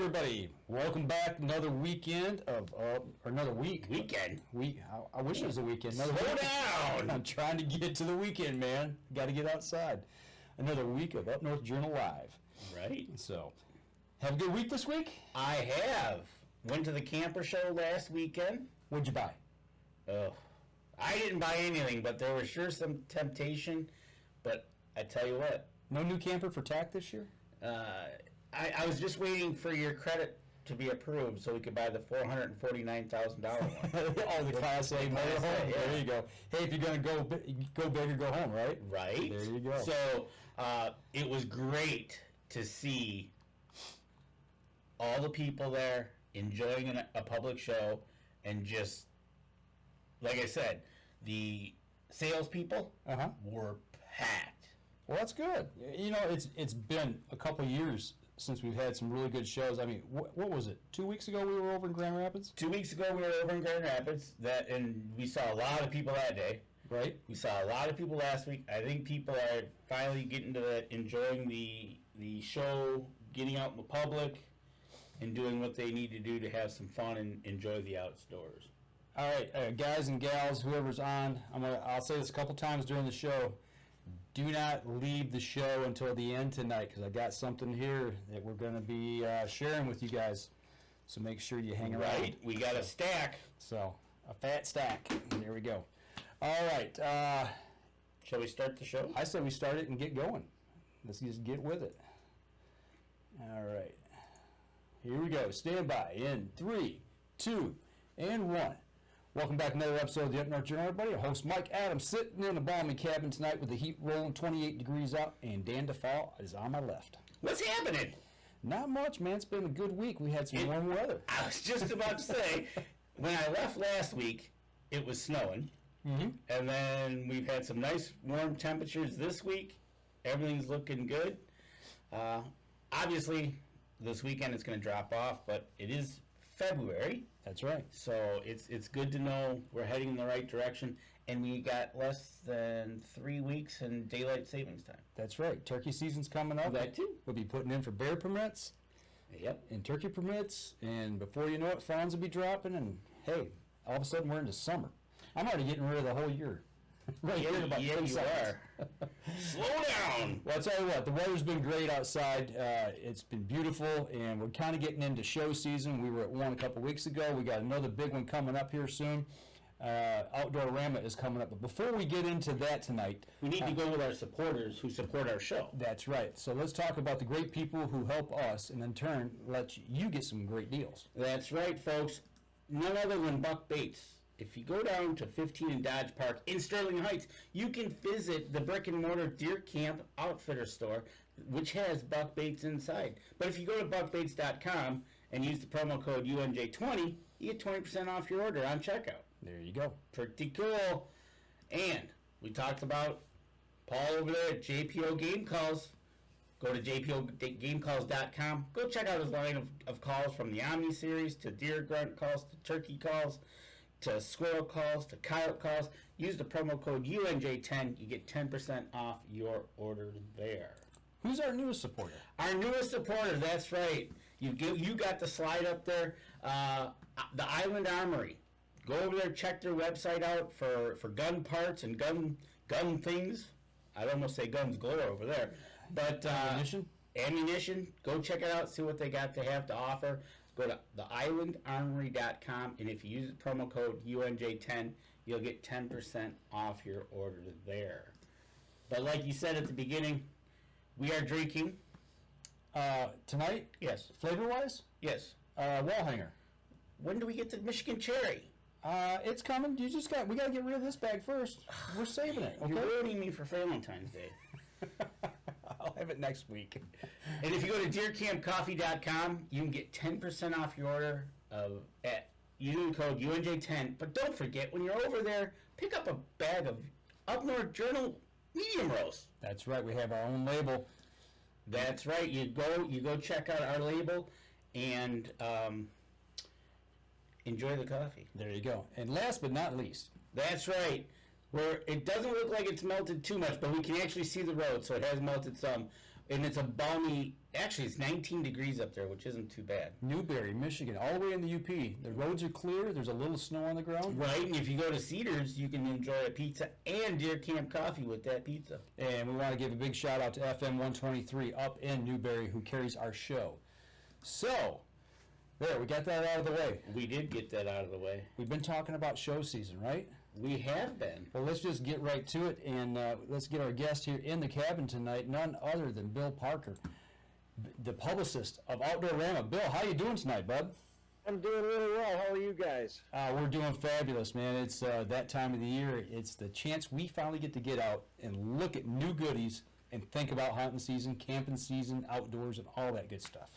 everybody. Welcome back. Another weekend of, or another week. Weekend? I wish it was a weekend. Slow down! I'm trying to get to the weekend, man. Got to get outside. Another week of Up North Journal Live. Right. So, have a good week this week? I have. Went to the camper show last weekend. What'd you buy? I didn't buy anything, but there was sure some temptation. But I tell you what. No new camper for TAC this year? I was just waiting for your credit to be approved so we could buy the $449,000 one. Oh, the Class A motorhome? Yeah. There you go. Hey, if you're going to go big or go home, right? Right. There you go. So it was great to see all the people there enjoying a public show, and just, like I said, the salespeople were packed. Well, that's good. You know, it's been a couple of years since we've had some really good shows. I mean, what was it? 2 weeks ago we were over in Grand Rapids? 2 weeks ago we were over in Grand Rapids, and we saw a lot of people that day. Right. We saw a lot of people last week. I think people are finally getting to that, enjoying the show, getting out in the public, and doing what they need to do to have some fun and enjoy the outdoors. All right, guys and gals, whoever's on, I'll say this a couple times during the show. Do not leave the show until the end tonight, because I got something here that we're going to be sharing with you guys. So make sure you hang around. Right, we got a stack. So, a fat stack. There we go. All right. Shall we start the show? I said we start it and get going. Let's just get with it. All right. Here we go. Stand by in 3, 2, and 1. Welcome back to another episode of the Up North Journal, everybody. Our host Mike Adams sitting in a balmy cabin tonight with the heat rolling 28 degrees out, and Dan DeFall is on my left. What's happening? Not much, man. It's been a good week. We had some warm weather. I was just about to say, when I left last week, it was snowing. Mm-hmm. And then we've had some nice warm temperatures this week. Everything's looking good. Obviously, this weekend it's going to drop off, but it is February. That's right. So it's good to know we're heading in the right direction, and we got less than 3 weeks in daylight savings time. That's right. Turkey season's coming up. That too. We'll be putting in for bear permits. Yep. And turkey permits, and before you know it, fawns will be dropping, and hey, all of a sudden we're into summer. I'm already getting rid of the whole year. Right here in about 10 seconds. Slow down. Well, I'll tell you what, the weather's been great outside. It's been beautiful, and we're kind of getting into show season. We were at one a couple weeks ago. We got another big one coming up here soon. Outdoorama is coming up. But before we get into that tonight, we need to go with our supporters who support our show. That's right. So let's talk about the great people who help us, and in turn, let you get some great deals. That's right, folks. None other than Buck Baits. If you go down to 15 in Dodge Park in Sterling Heights, you can visit the brick-and-mortar Deer Camp Outfitter store, which has Buck Baits inside. But if you go to buckbaits.com and use the promo code UNJ20, you get 20% off your order on checkout. There you go. Pretty cool. And we talked about Paul over there at JPO Game Calls. Go to jpogamecalls.com. Go check out his line of calls, from the Omni series to deer grunt calls to turkey calls, to squirrel calls, to coyote calls. Use the promo code UNJ10. You get 10% off your order there. Who's our newest supporter? Our newest supporter, that's right. You got the slide up there. The Island Armory. Go over there, check their website out for gun parts and gun things. I'd almost say guns galore over there. But ammunition. Go check it out, see what they got to have to offer. Go to theislandarmory.com, and if you use the promo code UNJ10, you'll get 10% off your order there. But like you said at the beginning, we are drinking. Tonight? Yes. Flavor-wise? Yes. Wall hanger. When do we get the Michigan cherry? It's coming. We got to get rid of this bag first. We're saving it. Okay? You're ruining me for Valentine's Day. I'll have it next week. And if you go to deercampcoffee.com, you can get 10% off your order at using the code UNJ10. But don't forget, when you're over there, pick up a bag of Up North Journal medium roast. That's right. We have our own label. That's right. You go check out our label and enjoy the coffee. There you go. And last but not least. That's right. Where it doesn't look like it's melted too much, but we can actually see the road, so it has melted some. and it's a balmy. Actually, it's 19 degrees up there, which isn't too bad. Newberry, Michigan, all the way in the UP. The roads are clear. There's a little snow on the ground. Right, and if you go to Cedars, you can enjoy a pizza and Deer Camp coffee with that pizza. And we want to give a big shout out to FM 123 up in Newberry, who carries our show. So, there, we got that out of the way. We did get that out of the way. We've been talking about show season, right? We have been. Well, let's just get right to it, and let's get our guest here in the cabin tonight, none other than Bill Parker, the publicist of Outdoorama. Bill, how you doing tonight, bud? I'm doing really well. How are you guys? We're doing fabulous, man. It's that time of the year. It's the chance we finally get to get out and look at new goodies and think about hunting season, camping season, outdoors, and all that good stuff.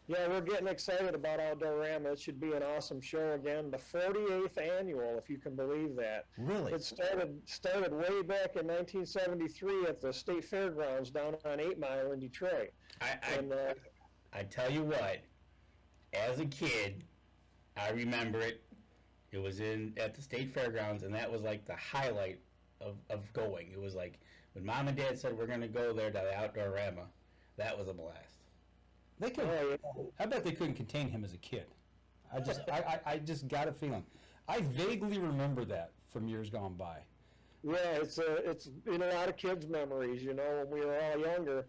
Yeah, we're getting excited about Outdoorama. It should be an awesome show again. The 48th annual, if you can believe that. Really? It started way back in 1973 at the State Fairgrounds down on 8 Mile in Detroit. I tell you what, as a kid, I remember it. It was at the State Fairgrounds, and that was like the highlight of going. It was like when Mom and Dad said we're going to go there to the Outdoorama, that was a blast. They could. I bet they couldn't contain him as a kid. I just got a feeling. I vaguely remember that from years gone by. Yeah, it's in a lot of kids' memories. You know, when we were all younger,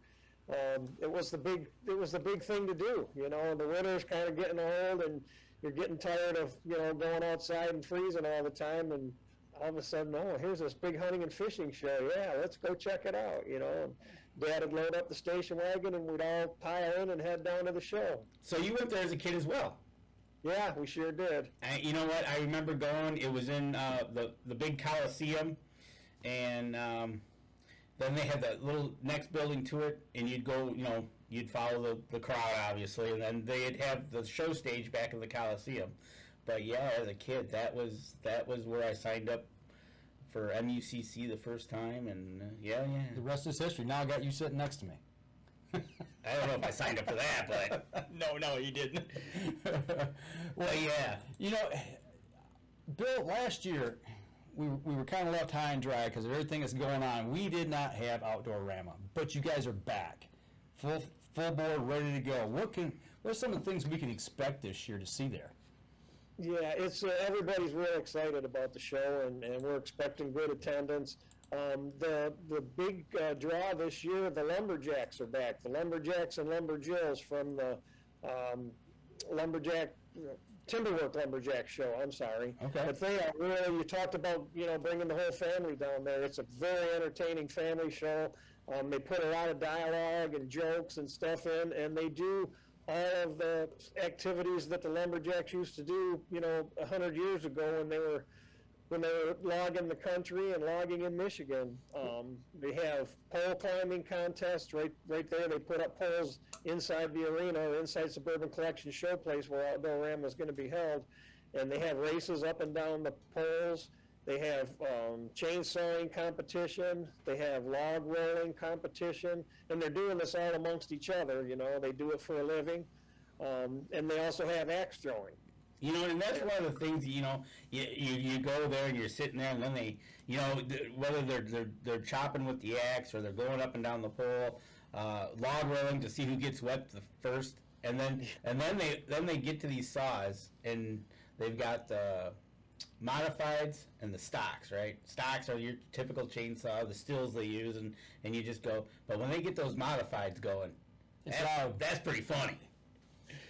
it was the big thing to do. You know, the winter's kind of getting old, and you're getting tired of going outside and freezing all the time, and all of a sudden, oh, here's this big hunting and fishing show. Yeah, let's go check it out. You know. Dad would load up the station wagon, and we'd all pile in and head down to the show. So you went there as a kid as well? Yeah, we sure did. You know what? I remember going. It was in the big Coliseum, and then they had that little next building to it, and you'd go, you'd follow the crowd, obviously, and then they'd have the show stage back in the Coliseum. But yeah, as a kid, that was where I signed up for MUCC the first time, and yeah. The rest is history. Now I got you sitting next to me. I don't know if I signed up for that, but no, you didn't. Well, yeah. Bill, last year we were kind of left high and dry because of everything that's going on. We did not have Outdoorama, but you guys are back, full board, ready to go. What are some of the things we can expect this year to see there? Yeah, it's everybody's real excited about the show, and we're expecting good attendance. The big draw this year, the Lumberjacks are back. The Lumberjacks and Lumberjills from the Timberwork Lumberjack show. I'm sorry. Okay. But they are really. You talked about bringing the whole family down there. It's a very entertaining family show. They put a lot of dialogue and jokes and stuff in, and they do all of the activities that the Lumberjacks used to do, 100 years ago when they were logging the country and logging in Michigan. They have pole climbing contests right there. They put up poles inside the arena or inside Suburban Collection Showplace where Outdoorama is going to be held, and they have races up and down the poles. They have chainsawing competition. They have log rolling competition, and they're doing this all amongst each other. They do it for a living, and they also have axe throwing. And that's one of the things. You go there and you're sitting there, and then they, whether they're chopping with the axe or they're going up and down the pole, log rolling to see who gets what the first, and then they get to these saws, and they've got the modifieds and the stocks, right? Stocks are your typical chainsaw, the stills they use, and you just go. But when they get those modifieds going, that's pretty funny.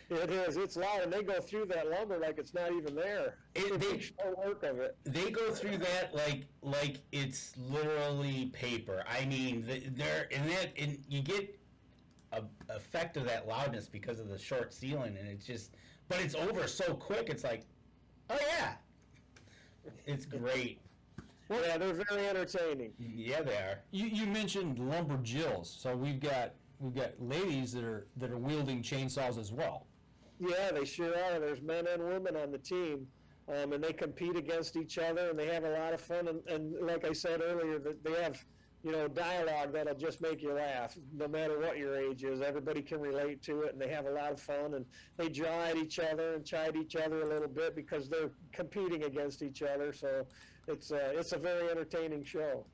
It is. It's loud, and they go through that lumber like it's not even there. They show work of it. They go through that like it's literally paper. I mean, and you get a effect of that loudness because of the short ceiling, and but it's over so quick. It's like, oh yeah. It's great. Well, yeah, they're very entertaining. Yeah, they are. You mentioned Lumberjills, so we've got ladies that are wielding chainsaws as well. Yeah, they sure are. There's men and women on the team, and they compete against each other, and they have a lot of fun. And like I said earlier, they have dialogue that'll just make you laugh, no matter what your age is. Everybody can relate to it, and they have a lot of fun, and they jaw at each other and chide each other a little bit because they're competing against each other. So it's a very entertaining show.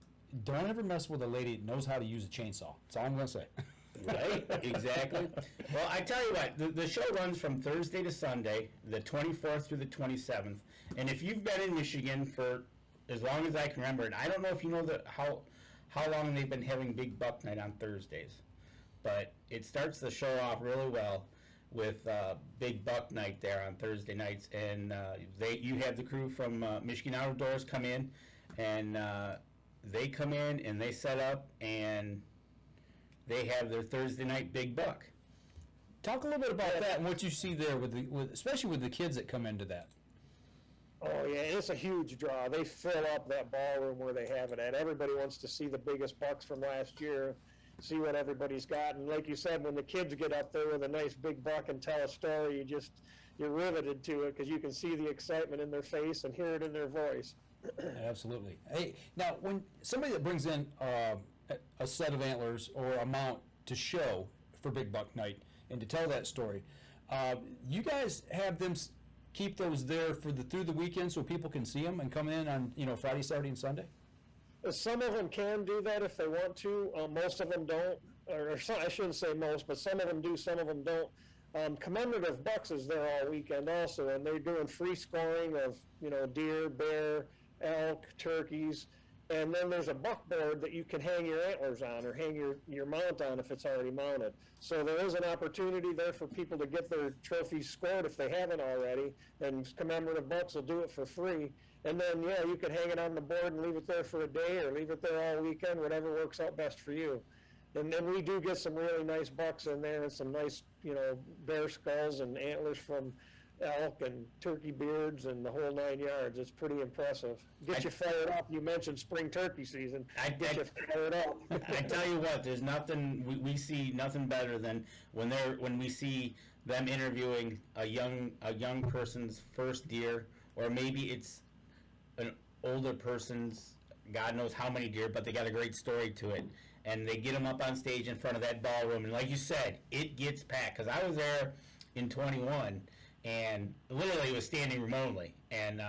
Don't ever mess with a lady that knows how to use a chainsaw. That's all I'm going to say. Right, exactly. Well, I tell you what, the show runs from Thursday to Sunday, the 24th through the 27th. And if you've been in Michigan for as long as I can remember, and I don't know if you know how long they've been having Big Buck Night on Thursdays, but it starts the show off really well with Big Buck Night there on Thursday nights, and you have the crew from Michigan Outdoors come in, and they come in and they set up and they have their Thursday night Big Buck. Talk a little bit about that and what you see there especially with the kids that come into that. Oh yeah, it's a huge draw. They fill up that ballroom where they have it at. Everybody wants to see the biggest bucks from last year, see what everybody's got. And like you said, when the kids get up there with a nice big buck and tell a story, you're riveted to it because you can see the excitement in their face and hear it in their voice. Absolutely. Hey, now when somebody that brings in a set of antlers or a mount to show for Big Buck Night and to tell that story, you guys have them keep those there through the weekend so people can see them and come in on Friday, Saturday, and Sunday? Some of them can do that if they want to. Most of them don't, or some, I shouldn't say most, but some of them do, some of them don't. Commemorative Bucks is there all weekend also, and they're doing free scoring of deer, bear, elk, turkeys, and then there's a buckboard that you can hang your antlers on or hang your mount on if it's already mounted. So there is an opportunity there for people to get their trophies scored if they haven't already, and Commemorative Bucks will do it for free. And then, yeah, you can hang it on the board and leave it there for a day or leave it there all weekend, whatever works out best for you. And then we do get some really nice bucks in there and some nice, bear skulls and antlers from elk and turkey beards and the whole 9 yards. It's pretty impressive. Get you fired up. You mentioned spring turkey season. Get you fired up. I tell you what, there's nothing we see nothing better than when we see them interviewing a young person's first deer, or maybe it's an older person's God knows how many deer, but they got a great story to it, and they get them up on stage in front of that ballroom, and like you said, it gets packed. Because I was there in 21. And literally it was standing room only, and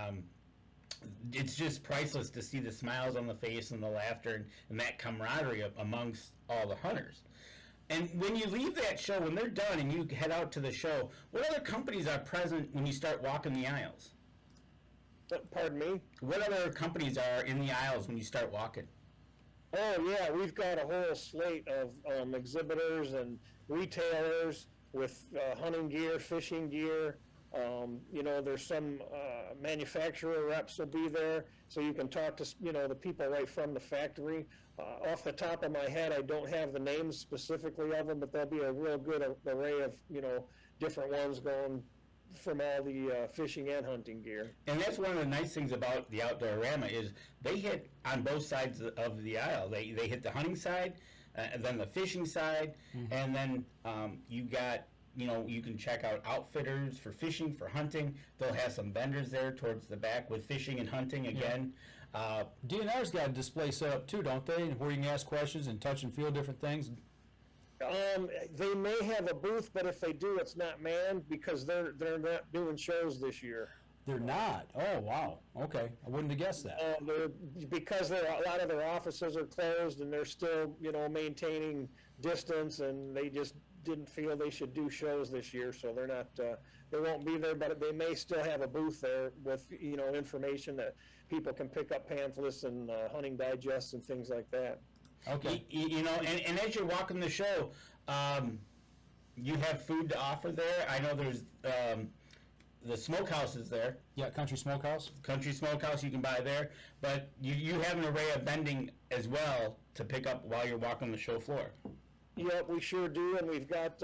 it's just priceless to see the smiles on the face and the laughter and that camaraderie amongst all the hunters. And when you leave that show, when they're done and you head out to the show, what other companies are present when you start walking the aisles? Pardon me? What other companies are in the aisles when you start walking? Oh yeah, we've got a whole slate of exhibitors and retailers with hunting gear, fishing gear. There's some manufacturer reps will be there, so you can talk to the people right from the factory. Off the top of my head, I don't have the names specifically of them, but there'll be a real good array of different ones going from all the fishing and hunting gear. And that's one of the nice things about the Outdoorama is they hit on both sides of the aisle. They hit the hunting side, then the fishing side, and then you got, you can check out outfitters for fishing, for hunting. They'll have some vendors there towards the back with fishing and hunting again. DNR's got a display set up too, don't they? Where you can ask questions and touch and feel different things. They may have a booth, but if they do, it's not manned because they're not doing shows this year. They're not? Oh, wow. Okay. I wouldn't have guessed that. Because a lot of their offices are closed and they're still, maintaining distance, and they just didn't feel they should do shows this year, so they're not, they won't be there, but they may still have a booth there with, information that people can pick up, pamphlets and hunting digests and things like that. Okay. And as you're walking the show, you have food to offer there. I know there's the smokehouse is there. Yeah, Country Smokehouse. Country Smokehouse you can buy there, but you have an array of vending as well to pick up while you're walking the show floor. Yep, we sure do, and we've got,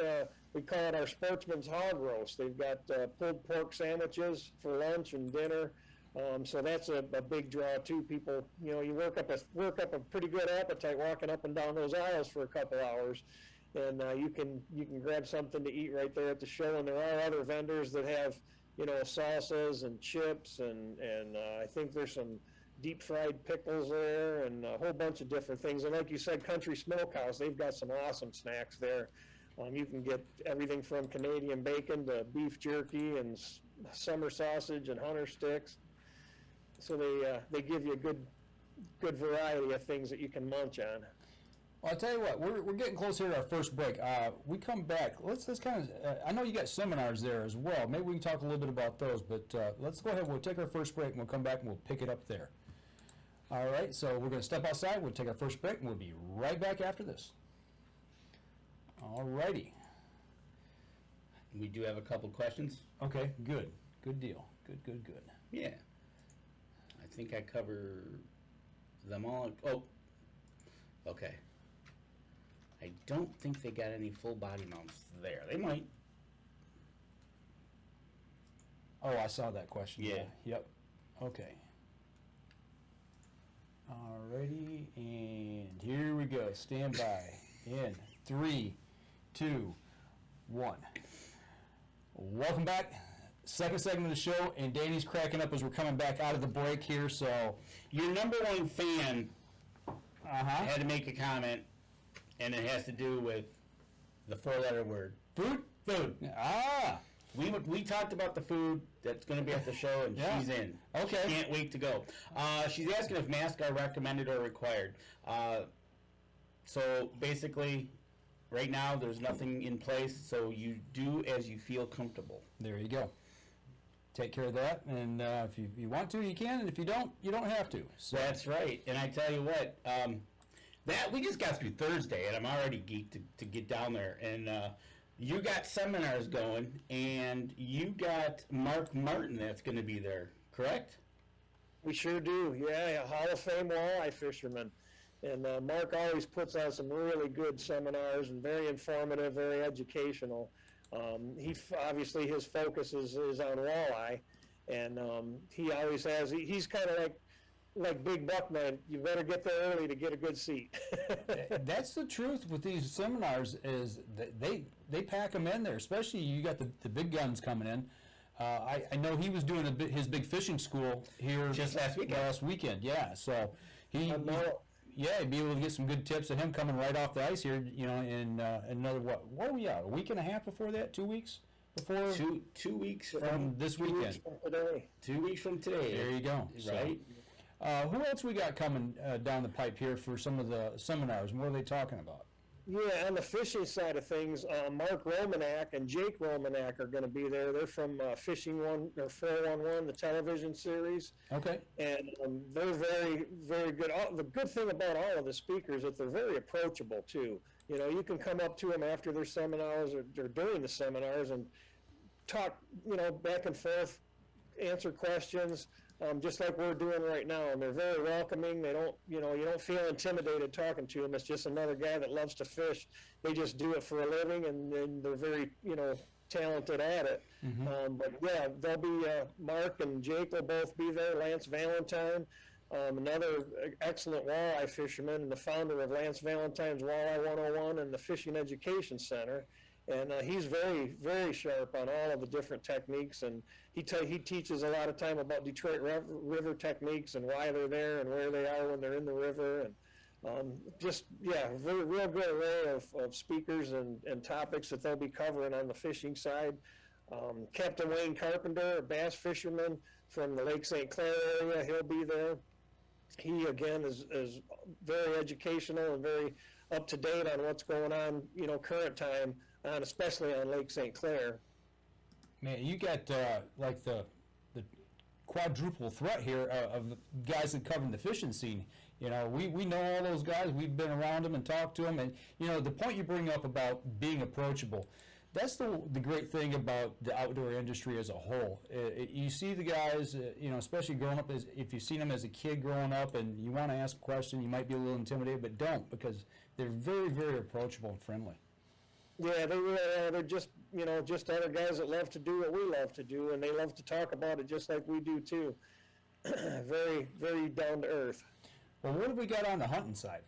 we call it our Sportsman's Hog Roast. They've got pulled pork sandwiches for lunch and dinner, so that's a big draw too. People, you work up a pretty good appetite walking up and down those aisles for a couple hours, and you can grab something to eat right there at the show. And there are other vendors that have, salsas and chips, and I think there's some deep fried pickles there and a whole bunch of different things. And like you said, Country Smokehouse, they've got some awesome snacks there. You can get everything from Canadian bacon to beef jerky and summer sausage and hunter sticks. So they give you a good variety of things that you can munch on. Well, I'll tell you what, we're getting close here to our first break. We come back. Let's kind of. I know you got seminars there as well. Maybe we can talk a little bit about those. But let's go ahead. We'll take our first break, and we'll come back and we'll pick it up there. All right. So we're going to step outside. We'll take our first break, and we'll be right back after this. All righty. We do have a couple questions. Okay. Good. Good deal. Good. Yeah. I think I cover them all. Oh. Okay. I don't think they got any full body mounts there. They might. Oh, I saw that question. Yeah. Yep. Okay. Alrighty, and here we go. Stand by. In 3, 2, 1. Welcome back. Second segment of the show, and Danny's cracking up as we're coming back out of the break here. So, Your number one fan had to make a comment, and it has to do with the 4-letter word. Food. We talked about the food that's going to be at the show, and Yeah. she's in. Okay. She can't wait to go. She's asking if masks are recommended or required. So basically, right now there's nothing in place, so you do as you feel comfortable. There you go. Take care of that, and if you want to, you can, and if you don't have to. So That's right. And I tell you what, that we just got through Thursday, and I'm already geeked to get down there. And you got seminars going, and you got Mark Martin that's going to be there, correct? We sure do. Yeah, Hall of Fame walleye fisherman. And Mark always puts on some really good seminars and very informative, very educational. Obviously his focus is on walleye, and he always has. He's kind of like Big Buck Man. You better get there early to get a good seat. that's the truth with these seminars is that they pack them in there. Especially you got the big guns coming in. I know he was doing his big fishing school here Just last weekend. Yeah, so he'd be able to get some good tips of him coming right off the ice here. In another what are we at? A week and a half before that? 2 weeks before? 2 weeks from this 2 weekend. weeks from today. 2 weeks from today. There you go. Right. So, who else we got coming down the pipe here for some of the seminars? What are they talking about? Yeah, on the fishing side of things, Mark Romanak and Jake Romanak are going to be there. They're from Fishing 411, the television series. Okay. And they're very, very good. The good thing about all of the speakers is that they're very approachable, too. You can come up to them after their seminars or during the seminars and talk, back and forth, answer questions, just like we're doing right now. And they're very welcoming. They don't, you don't feel intimidated talking to them. It's just another guy that loves to fish. They just do it for a living, and they're very, talented at it. Mm-hmm. But yeah, they'll be, Mark and Jake will both be there. Lance Valentine, another excellent walleye fisherman and the founder of Lance Valentine's Walleye 101 and the Fishing Education Center. And he's very, very sharp on all of the different techniques, and he teaches a lot of time about Detroit River techniques and why they're there and where they are when they're in the river, and real good array of speakers and topics that they'll be covering on the fishing side. Captain Wayne Carpenter, a bass fisherman from the Lake St. Clair area, he'll be there. He again is very educational and very up to date on what's going on, current time. And especially on Lake St. Clair. Man, you got like the quadruple threat here of the guys that cover the fishing scene. We know all those guys. We've been around them and talked to them. And, the point you bring up about being approachable, that's the great thing about the outdoor industry as a whole. You see the guys, especially growing up, if you've seen them as a kid growing up and you want to ask a question, you might be a little intimidated, but don't, because they're very, very approachable and friendly. Yeah, they're just, just other guys that love to do what we love to do, and they love to talk about it just like we do too. Very, very down to earth. Well, what have we got on the hunting side?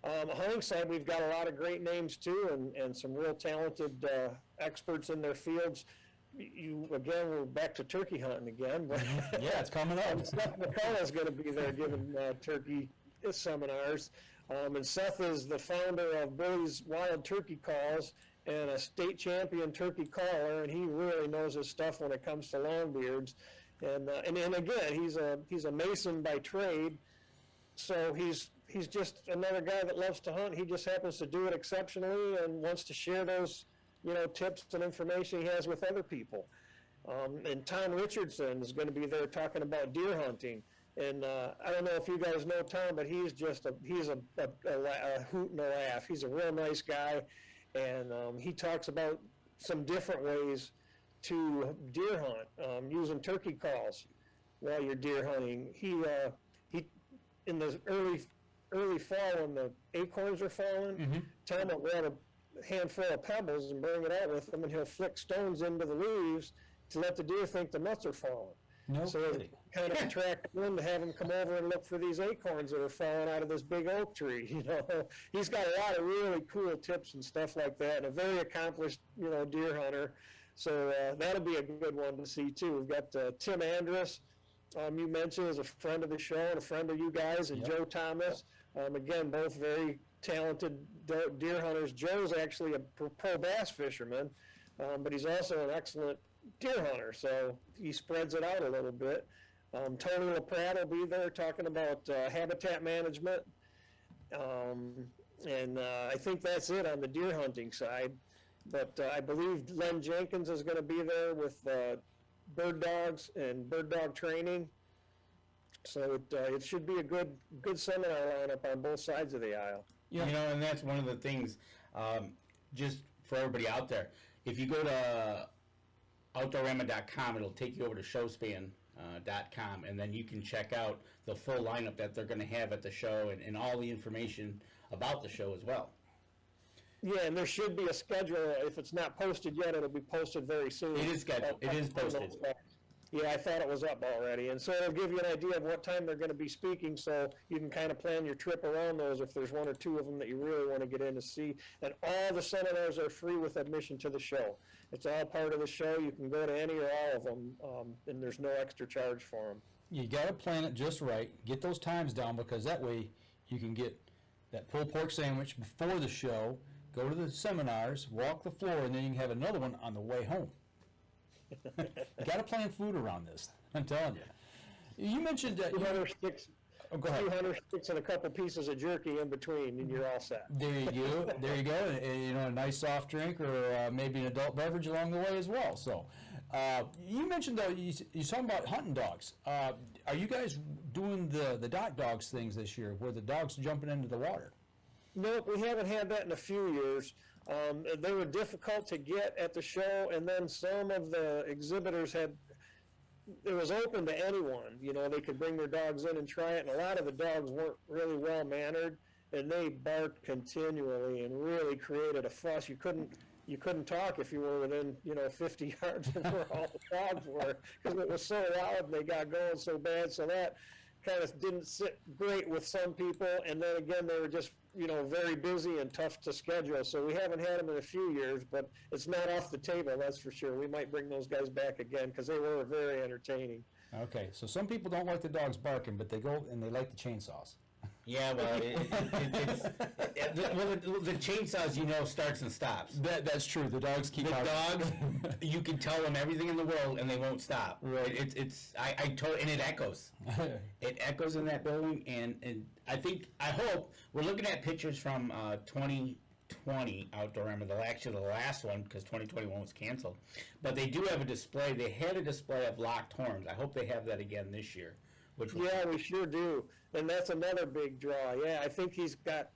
On the hunting side, we've got a lot of great names too, and some real talented experts in their fields. We're back to turkey hunting again. But yeah, it's coming up. Seth McCullough's going to be there giving turkey seminars. And Seth is the founder of Billy's Wild Turkey Calls and a state champion turkey caller, and he really knows his stuff when it comes to longbeards. And again, he's a mason by trade, so he's he's just another guy that loves to hunt. He just happens to do it exceptionally and wants to share those, tips and information he has with other people. And Tom Richardson is going to be there talking about deer hunting. And I don't know if you guys know Tom, but he's a hoot and a laugh. He's a real nice guy, and he talks about some different ways to deer hunt using turkey calls while you're deer hunting. He in the early fall when the acorns are falling, Tom will grab a handful of pebbles and bring it out with him, and he'll flick stones into the leaves to let the deer think the nuts are falling. No So kidding. it kind of attract them to have them come over and look for these acorns that are falling out of this big oak tree. He's got a lot of really cool tips and stuff like that, and a very accomplished, deer hunter. So that'll be a good one to see too. We've got Tim Andrus, you mentioned, is a friend of the show and a friend of you guys, and Joe Thomas. Again, both very talented deer hunters. Joe's actually a pro bass fisherman, but he's also an excellent deer hunter, so he spreads it out a little bit. Tony LaPratt will be there talking about habitat management, and I think that's it on the deer hunting side. But I believe Len Jenkins is going to be there with bird dogs and bird dog training, so it should be a good seminar lineup on both sides of the aisle. Yeah. And that's one of the things, just for everybody out there, if you go to Outdoorama.com, it'll take you over to showspan.com, and then you can check out the full lineup that they're going to have at the show and all the information about the show as well. Yeah, and there should be a schedule. If it's not posted yet, it'll be posted very soon. It is scheduled. It is posted. Yeah, I thought it was up already. And so it'll give you an idea of what time they're going to be speaking, so you can kind of plan your trip around those if there's one or two of them that you really want to get in to see. And all the seminars are free with admission to the show. It's all part of the show. You can go to any or all of them, and there's no extra charge for them. You got to plan it just right. Get those times down, because that way you can get that pulled pork sandwich before the show, go to the seminars, walk the floor, and then you can have another one on the way home. You got to plan food around this. I'm telling you. You mentioned that. 200 sticks, Oh, go ahead. 200 sticks and a couple pieces of jerky in between, and you're all set. There you go. There you go. And, a nice soft drink or maybe an adult beverage along the way as well. So, you mentioned though you're talking about hunting dogs. Are you guys doing the dot dogs things this year, where the dogs jumping into the water? Nope, we haven't had that in a few years. They were difficult to get at the show, and then some of the exhibitors it was open to anyone. They could bring their dogs in and try it, and a lot of the dogs weren't really well mannered, and they barked continually and really created a fuss. You couldn't talk if you were within 50 yards of where all the dogs were, because it was so loud and they got going so bad. So that kind of didn't sit great with some people, and then again they were just very busy and tough to schedule. So we haven't had them in a few years, but it's not off the table, that's for sure. We might bring those guys back again, because they were very entertaining. Okay, so some people don't like the dogs barking, but they go and they like the chainsaws. Yeah, well, the chainsaws, starts and stops. That's true. The dogs keep The dogs, you can tell them everything in the world, and they won't stop. Right. And it echoes. It echoes in that building, and I hope we're looking at pictures from 2020 Outdoorama, the last one, because 2021 was canceled. But they do have a display. They had a display of locked horns. I hope they have that again this year. Yeah, we sure do. And that's another big draw. Yeah, I think he's got,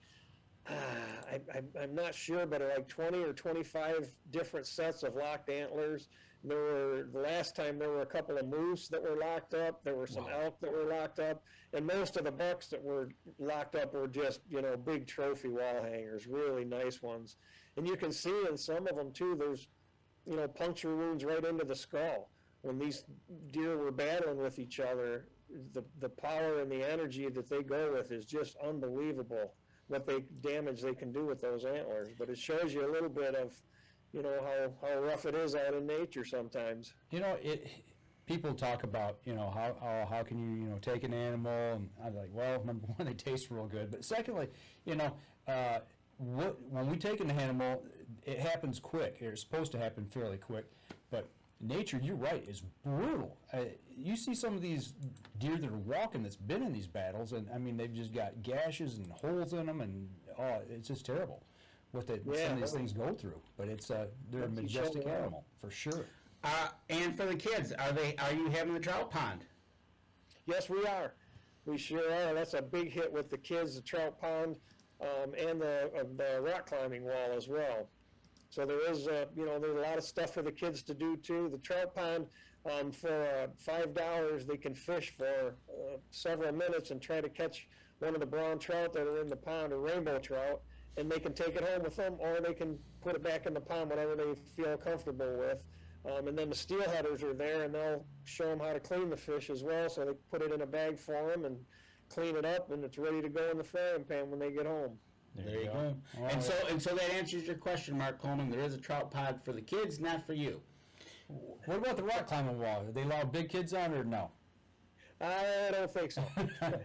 I'm not sure, but like 20 or 25 different sets of locked antlers. The last time there were a couple of moose that were locked up. There were some elk that were locked up. And most of the bucks that were locked up were just, big trophy wall hangers, really nice ones. And you can see in some of them too, there's, puncture wounds right into the skull. When these deer were battling with each other, the power and the energy that they go with is just unbelievable, what damage they can do with those antlers. But it shows you a little bit of, how rough it is out in nature sometimes. People talk about, how can you, take an animal, and I'm like, well, number one, they taste real good, but secondly, when we take an animal, it happens quick. It's supposed to happen fairly quick, but nature, you're right, is brutal. You see some of these deer that are walking that's been in these battles, and I mean, they've just got gashes and holes in them, and it's just terrible what some of these things go through. But they're a majestic animal for sure. And for the kids, are you having the trout pond? Yes, we are. We sure are. That's a big hit with the kids, the trout pond, and the rock climbing wall as well. So there is, there's a lot of stuff for the kids to do too. The trout pond, for $5, they can fish for several minutes and try to catch one of the brown trout that are in the pond, or rainbow trout, and they can take it home with them, or they can put it back in the pond, whatever they feel comfortable with. And then the steelheaders are there, and they'll show them how to clean the fish as well. So they put it in a bag for them and clean it up, and it's ready to go in the frying pan when they get home. There you go. And so that answers your question, Mark Coleman. There is a trout pond for the kids, not for you. What about the rock climbing wall? Do they allow big kids on, or no? I don't think so.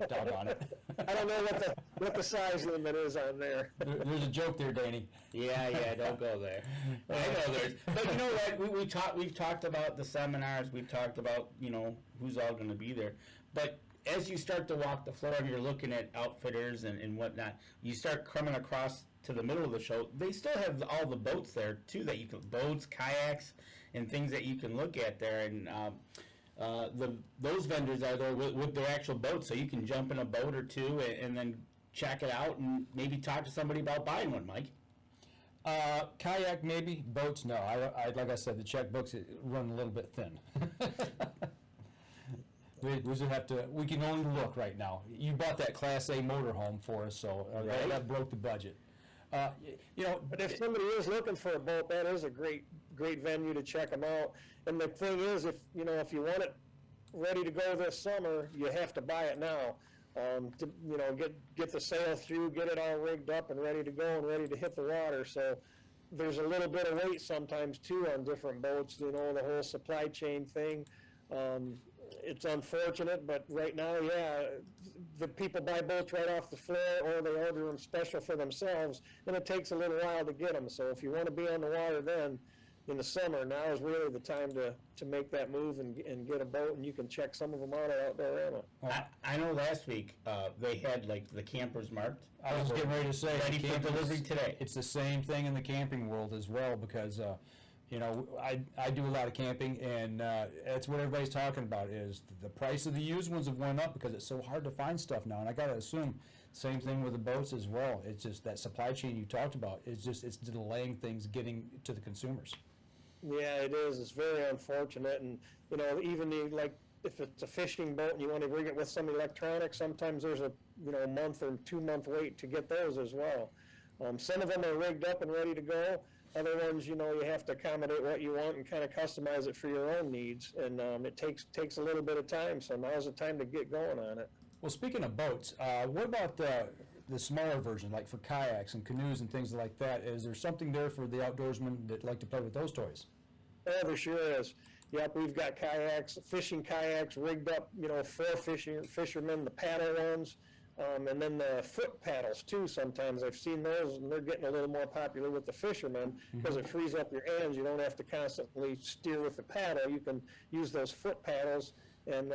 Doggone it. I don't know what the size limit is on there. There's a joke there, Danny. Yeah, don't go there. I know there's, but you know what? We've talked about the seminars. We've talked about who's all going to be there. But as you start to walk the floor and you're looking at outfitters and whatnot, you start coming across to the middle of the show. They still have all the boats there too, that you can boats, kayaks, and things that you can look at there. And those vendors are there with their actual boats, so you can jump in a boat or two and then check it out and maybe talk to somebody about buying one, Mike. Kayak maybe, boats no. I like I said, the checkbooks run a little bit thin. We just have to. We can only look right now. You bought that Class A motorhome for us, so that broke the budget. But if somebody is looking for a boat, that is a great venue to check them out. And the thing is, if you want it ready to go this summer, you have to buy it now. To get the sail through, get it all rigged up and ready to go and ready to hit the water. So there's a little bit of wait sometimes too on different boats. The whole supply chain thing. It's unfortunate, but right now, the people buy boats right off the floor, or they order them special for themselves, and it takes a little while to get them. So if you want to be on the water then, in the summer, now is really the time to make that move and get a boat, and you can check some of them out at Outdoorama. I know last week they had the campers marked. I was getting ready to say, ready for delivery today. It's the same thing in the camping world as well, because I do a lot of camping, and that's what everybody's talking about is the price of the used ones have went up because it's so hard to find stuff now. And I got to assume same thing with the boats as well. It's just that supply chain you talked about. It's delaying things getting to the consumers. Yeah, it is. It's very unfortunate. And, even if it's a fishing boat and you want to rig it with some electronics, sometimes there's a month or 2 month wait to get those as well. Some of them are rigged up and ready to go. Other ones, you have to accommodate what you want and kind of customize it for your own needs. And it takes a little bit of time. So now's the time to get going on it. Well, speaking of boats, what about the smaller version, like for kayaks and canoes and things like that? Is there something there for the outdoorsmen that like to play with those toys? Oh, there sure is. Yep, we've got fishing kayaks rigged up, for fishermen, the paddle ones, and then the foot paddles too. Sometimes I've seen those, and they're getting a little more popular with the fishermen because it frees up your hands. You don't have to constantly steer with the paddle. You can use those foot paddles and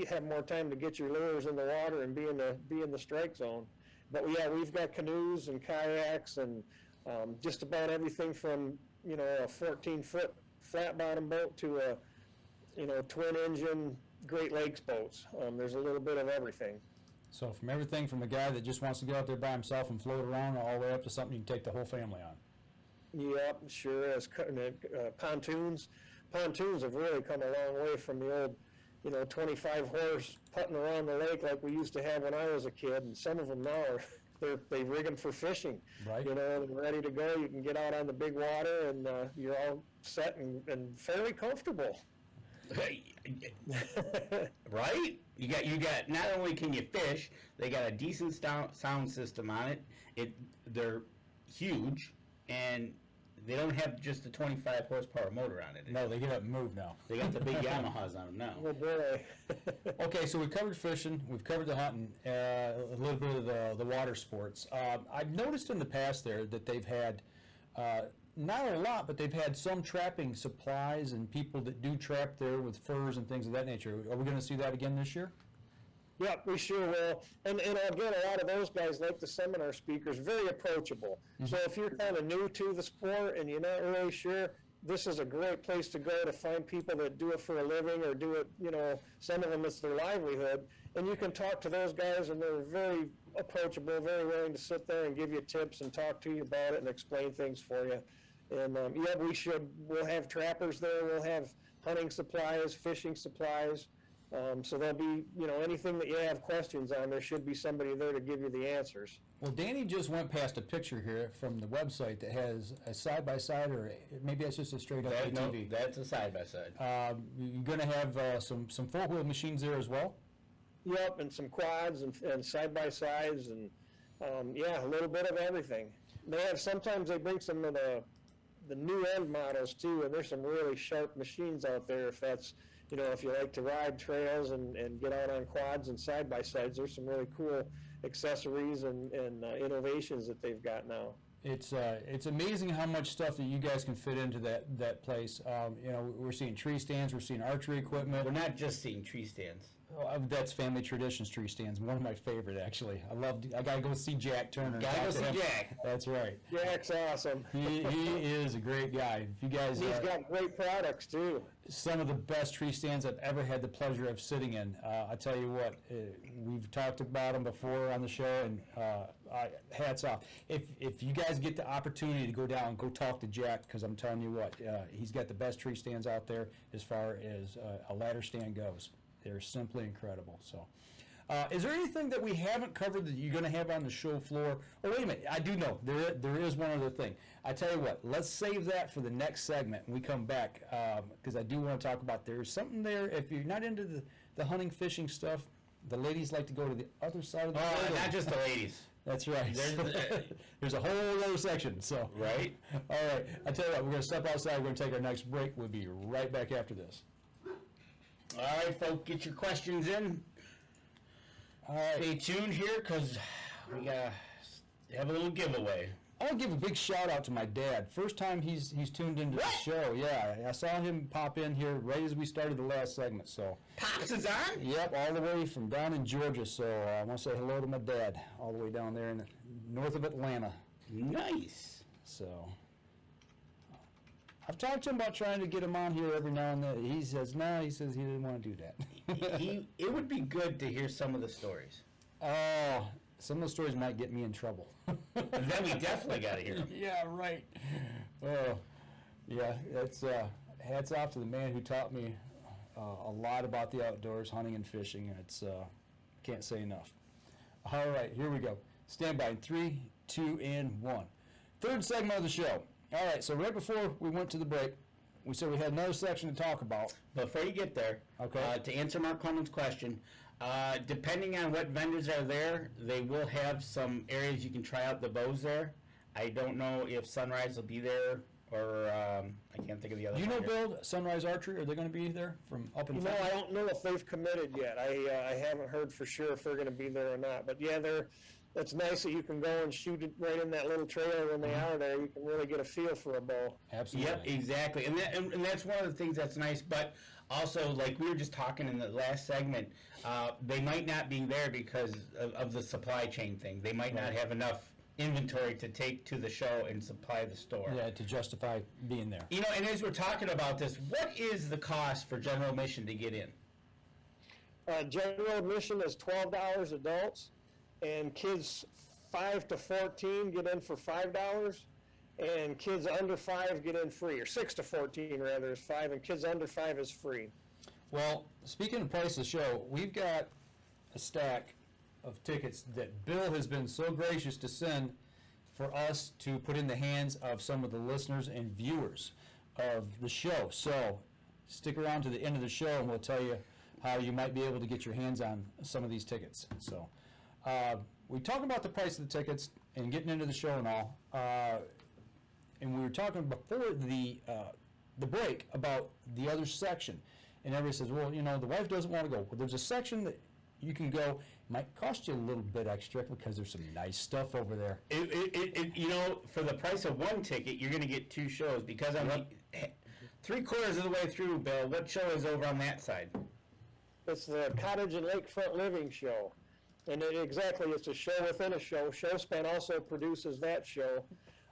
have more time to get your lures in the water and be in the strike zone. But yeah, we've got canoes and kayaks and just about everything from a 14-foot flat bottom boat to a twin engine Great Lakes boats. There's a little bit of everything. So from everything from a guy that just wants to get out there by himself and float around all the way up to something you can take the whole family on. Yep, sure is. Pontoons have really come a long way from the old 25 horse putting around the lake like we used to have when I was a kid, and some of them now they rig them for fishing. Right. And ready to go. You can get out on the big water, and you're all set and fairly comfortable. Right? You got. Not only can you fish, they got a decent sound system on it. They're huge, and they don't have just a 25 horsepower motor on it. No, they get up and move now. They got the big Yamahas on them now. Oh boy. Okay, so we've covered fishing, we've covered the hunting, a little bit of the water sports. I've noticed in the past there that they've had not a lot, but they've had some trapping supplies and people that do trap there with furs and things of that nature. Are we going to see that again this year? Yep, we sure will. And again, a lot of those guys, like the seminar speakers, very approachable. So if you're kind of new to the sport and you're not really sure, this is a great place to go to find people that do it for a living or do it, some of them it's their livelihood. And you can talk to those guys, and they're very approachable, very willing to sit there and give you tips and talk to you about it and explain things for you. And we'll have trappers there, we'll have hunting supplies, fishing supplies. So there'll be, anything that you have questions on, there should be somebody there to give you the answers. Well, Danny just went past a picture here from the website that has a side-by-side, or maybe that's just a straight-up ATV. That's a side-by-side. You're going to have some four-wheel machines there as well? Yep, and some quads and side-by-sides and, a little bit of everything. Sometimes they bring some of the new end models too, and there's some really sharp machines out there if that's, if you like to ride trails and get out on quads and side-by-sides, there's some really cool accessories and innovations that they've got now. It's amazing how much stuff that you guys can fit into that place. We're seeing tree stands, we're seeing archery equipment. We're not just seeing tree stands. That's Family Traditions tree stands, one of my favorite actually. I gotta go see Jack Turner. Gotta go see Jack. That's right. Jack's awesome. He is a great guy. If you guys, he's got great products too. Some of the best tree stands I've ever had the pleasure of sitting in. I tell you what, we've talked about them before on the show, and hats off. If you guys get the opportunity to go down and go talk to Jack, because I'm telling you what, he's got the best tree stands out there as far as a ladder stand goes. They're simply incredible. So, is there anything that we haven't covered that you're going to have on the show floor? Oh, wait a minute. I do know. There is one other thing. I tell you what, let's save that for the next segment when we come back, because I do want to talk about there's something there. If you're not into the hunting, fishing stuff, the ladies like to go to the other side of the world. Not just the ladies. That's right. There's a whole other section. So right. All right. I tell you what, we're going to step outside. We're going to take our next break. We'll be right back after this. All right, folks, get your questions in. All right. Stay tuned here because we have a little giveaway. I want to give a big shout out to my dad. First time he's tuned into the show. Yeah, I saw him pop in here right as we started the last segment. So Pops is on? Yep, all the way from down in Georgia. So I want to say hello to my dad, all the way down there in the north of Atlanta. Nice. So I've talked to him about trying to get him on here every now and then. He says no. He says he didn't want to do that. It would be good to hear some of the stories. Oh, some of the stories might get me in trouble. Then we definitely got to hear them. Yeah, right. Oh, yeah. That's hats off to the man who taught me a lot about the outdoors, hunting and fishing. It's can't say enough. All right, here we go. Stand by in 3, 2, and 1. Third segment of the show. All right, so right before we went to the break, we said we had another section to talk about. Before you get there, okay. To answer Mark Coleman's question, depending on what vendors are there, they will have some areas you can try out the bows there. I don't know if Sunrise will be there, or I can't think of the other. Do you know, vendor. Bill, Sunrise Archery, are they going to be there from up in I don't know if they've committed yet. I haven't heard for sure if they're going to be there or not. But yeah, it's nice that you can go and shoot it right in that little trailer when they are there. You can really get a feel for a bow. Absolutely. Yep, exactly. And that's one of the things that's nice. But also, like we were just talking in the last segment, they might not be there because of the supply chain thing. They might not have enough inventory to take to the show and supply the store. Yeah, to justify being there. And as we're talking about this, what is the cost for general admission to get in? General admission is $12 adults, and kids 5 to 14 get in for $5, and kids under 5 get in free, or 6 to 14 rather is 5, and kids under 5 is free. Well, speaking of price of the show, we've got a stack of tickets that Bill has been so gracious to send for us to put in the hands of some of the listeners and viewers of the show. So stick around to the end of the show and we'll tell you how you might be able to get your hands on some of these tickets. So we talk about the price of the tickets and getting into the show and all. And we were talking before the break about the other section. And everybody says, well, the wife doesn't want to go. Well, there's a section that you can go Might cost you a little bit extra because there's some nice stuff over there. You know, for the price of one ticket, you're going to get 2 shows because I'm 3/4 of the way through, Bill. What show is over on that side? It's the Cottage and Lakefront Living Show. And it's a show within a show. Showspan also produces that show.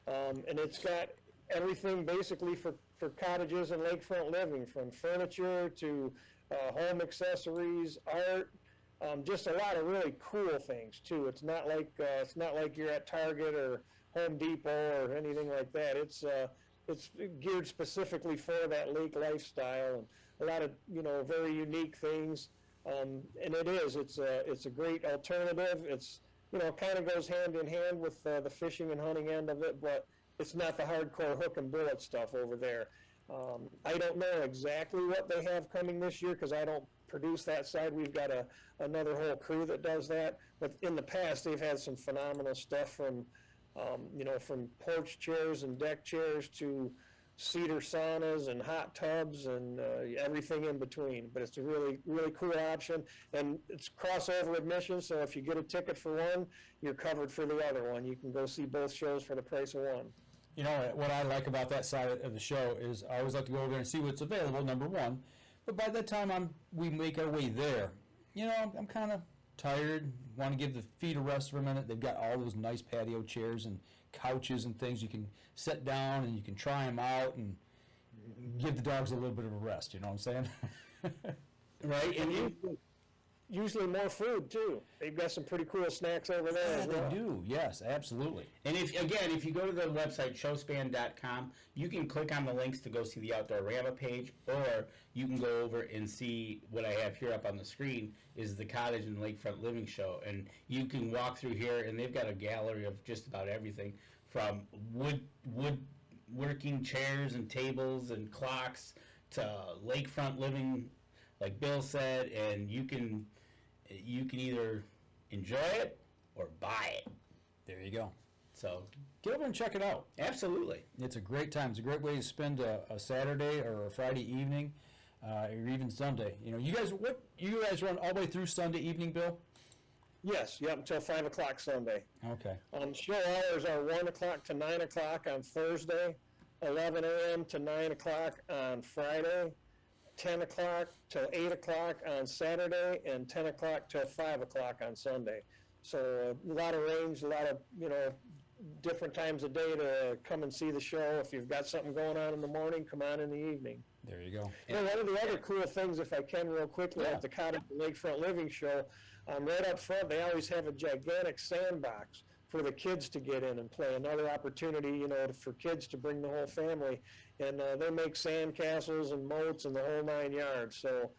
And it's got everything basically for cottages and lakefront living, from furniture to home accessories, art, just a lot of really cool things too. It's not like you're at Target or Home Depot or anything like that. It's geared specifically for that lake lifestyle, and a lot of very unique things. And it's a great alternative. It's kind of goes hand in hand with the fishing and hunting end of it, but it's not the hardcore hook and bullet stuff over there. I don't know exactly what they have coming this year because I don't produce that side. We've got another whole crew that does that. But in the past, they've had some phenomenal stuff from porch chairs and deck chairs to cedar saunas and hot tubs and everything in between. But it's a really, really cool option, and it's crossover admission, so if you get a ticket for one, you're covered for the other one. You can go see both shows for the price of one. You know, what I like about that side of the show is I always like to go over there and see what's available, number one. But by the time we make our way there, I'm kind of tired, want to give the feet a rest for a minute. They've got all those nice patio chairs and couches and things. You can sit down and you can try them out and give the dogs a little bit of a rest, you know what I'm saying? Right, and usually more food too. They've got some pretty cool snacks over there as well. They do, yes, absolutely. And if you go to the website showspan.com, you can click on the links to go see the Outdoorama page, or you can go over and see what I have here up on the screen is the Cottage and Lakefront Living Show, and you can walk through here, and they've got a gallery of just about everything from woodworking chairs and tables and clocks to lakefront living, like Bill said, and you can either enjoy it or buy it. There you go. So get over and check it out. absolutely. It's a great time. It's a great way to spend a Saturday or a Friday evening, or even Sunday. You guys run all the way through Sunday evening, Bill? Yes, yep, until 5 o'clock Sunday. Okay. Show hours are 1 o'clock to 9 o'clock on Thursday, 11 a.m. to 9 o'clock on Friday, 10 o'clock till 8 o'clock on Saturday, and 10 o'clock till 5 o'clock on Sunday. So a lot of range, a lot of, different times of day to come and see the show. If you've got something going on in the morning, come on in the evening. There you go. One of the other cool things, if I can real quickly, at the Cottage and Lakefront Living Show, right up front, they always have a gigantic sandbox for the kids to get in and play. Another opportunity, for kids to bring the whole family. And they make sand castles and moats and the whole 9 yards. So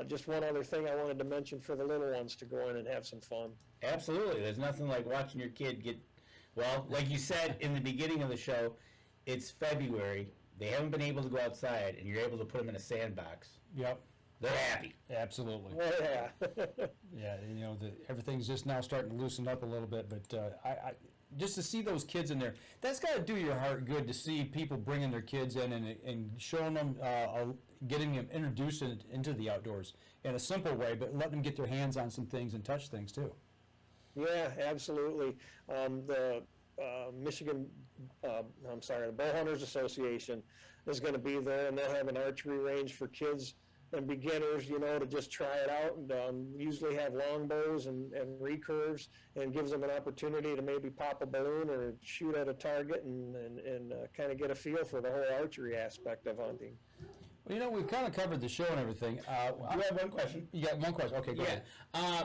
just one other thing I wanted to mention for the little ones to go in and have some fun. Absolutely. There's nothing like watching your kid get, well, like you said in the beginning of the show, it's February. They haven't been able to go outside, and you're able to put them in a sandbox. Yep. They're happy. Absolutely. Oh, yeah. Yeah, everything's just now starting to loosen up a little bit, but I just to see those kids in there, that's got to do your heart good to see people bringing their kids in and showing them, getting them introduced into the outdoors in a simple way, but letting them get their hands on some things and touch things too. Yeah, absolutely. The Bow Hunters Association is going to be there, and they'll have an archery range for kids and beginners, to just try it out, and usually have longbows and recurves, and gives them an opportunity to maybe pop a balloon or shoot at a target and kind of get a feel for the whole archery aspect of hunting. Well, we've kind of covered the show and everything. You have one question? You got one question? Okay, go ahead.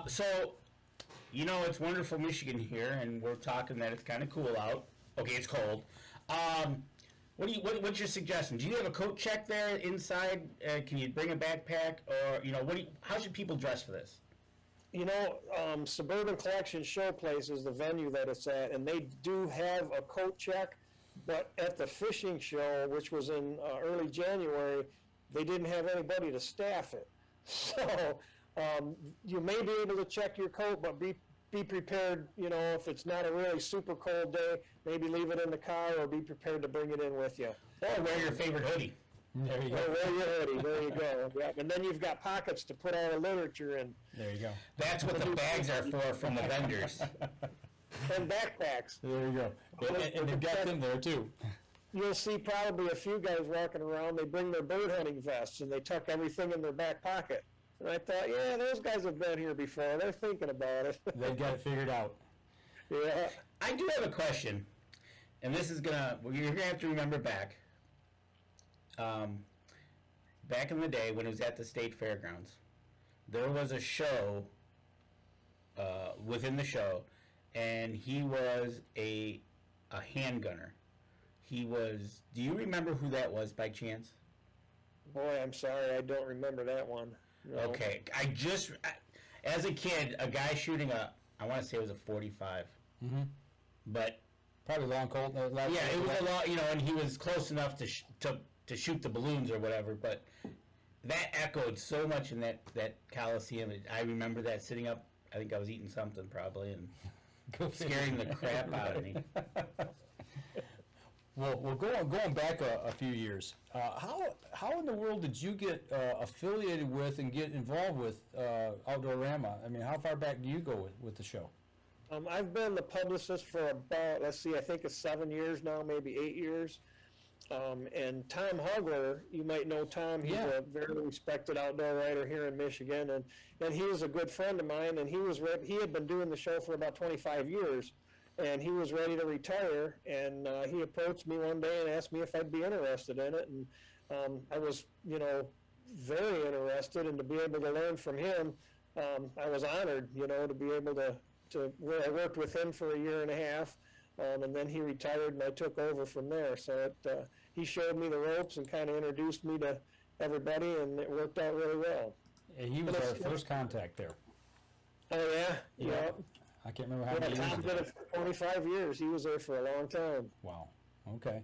So, it's wonderful Michigan here, and we're talking that it's kind of cool out. Okay, it's cold. What's your suggestion? Do you have a coat check there inside? Can you bring a backpack, or how should people dress for this? Suburban Collection Showplace is the venue that it's at, and they do have a coat check. But at the fishing show, which was in early January, they didn't have anybody to staff it. So you may be able to check your coat, but be prepared, if it's not a really super cold day, maybe leave it in the car or be prepared to bring it in with you. Or wear your favorite hoodie. There you Or go. wear your hoodie. There you go. Yep. And then you've got pockets to put all the literature in, There you go. That's what the bags are for from the vendors. and backpacks. There you go. And they've got them there too. You'll see probably a few guys walking around, they bring their bird hunting vests and they tuck everything in their back pocket. And I thought, yeah, those guys have been here before. They're thinking about it. They've got it figured out. Yeah. I do have a question, and this is you're gonna have to remember back. Back in the day when it was at the state fairgrounds, there was a show within the show, and he was a handgunner. He was. Do you remember who that was by chance? Boy, I'm sorry, I don't remember that one. No. Okay, as a kid, a guy shooting I want to say it was a 45, but Probably long cold. yeah, it was a lot, and he was close enough to shoot the balloons or whatever. But that echoed so much in that Coliseum. I remember that sitting up. I think I was eating something probably and scaring the crap out of me. Well, going back a few years, how in the world did you get affiliated with and get involved with Outdoorama? I mean, how far back do you go with the show? I've been the publicist for about, let's see, I think it's 7 years now, maybe 8 years. And Tom Hugler, you might know Tom, he's Yeah. a very respected outdoor writer here in Michigan, and he was a good friend of mine, and he had been doing the show for about 25 years, and he was ready to retire, and he approached me one day and asked me if I'd be interested in it, and I was, very interested, and to be able to learn from him, I was honored, to be able to where I worked with him for a year and a half, and then he retired and I took over from there. So he showed me the ropes and kind of introduced me to everybody, and it worked out really well. And he was our first contact there. Oh yeah, yeah. I can't remember how many years. Tom did it for 25 years. He was there for a long time. Wow. Okay.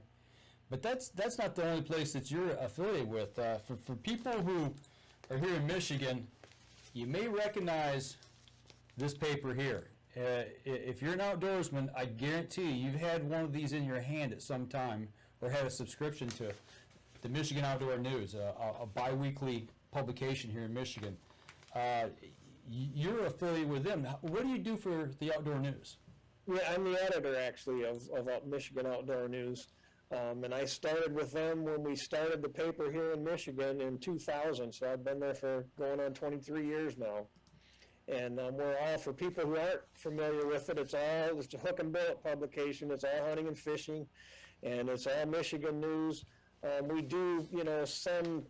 But that's not the only place that you're affiliated with. For people who are here in Michigan, you may recognize this paper here. If you're an outdoorsman, I guarantee you've had one of these in your hand at some time or had a subscription to the Michigan Outdoor News, a bi-weekly publication here in Michigan. You're affiliated with them. What do you do for the Outdoor News? Yeah, I'm the editor actually of Michigan Outdoor News. And I started with them when we started the paper here in Michigan in 2000. So I've been there for going on 23 years now. And we're all, for people who aren't familiar with it, it's a hook and billet publication. It's all hunting and fishing, and it's all Michigan news. We do, some,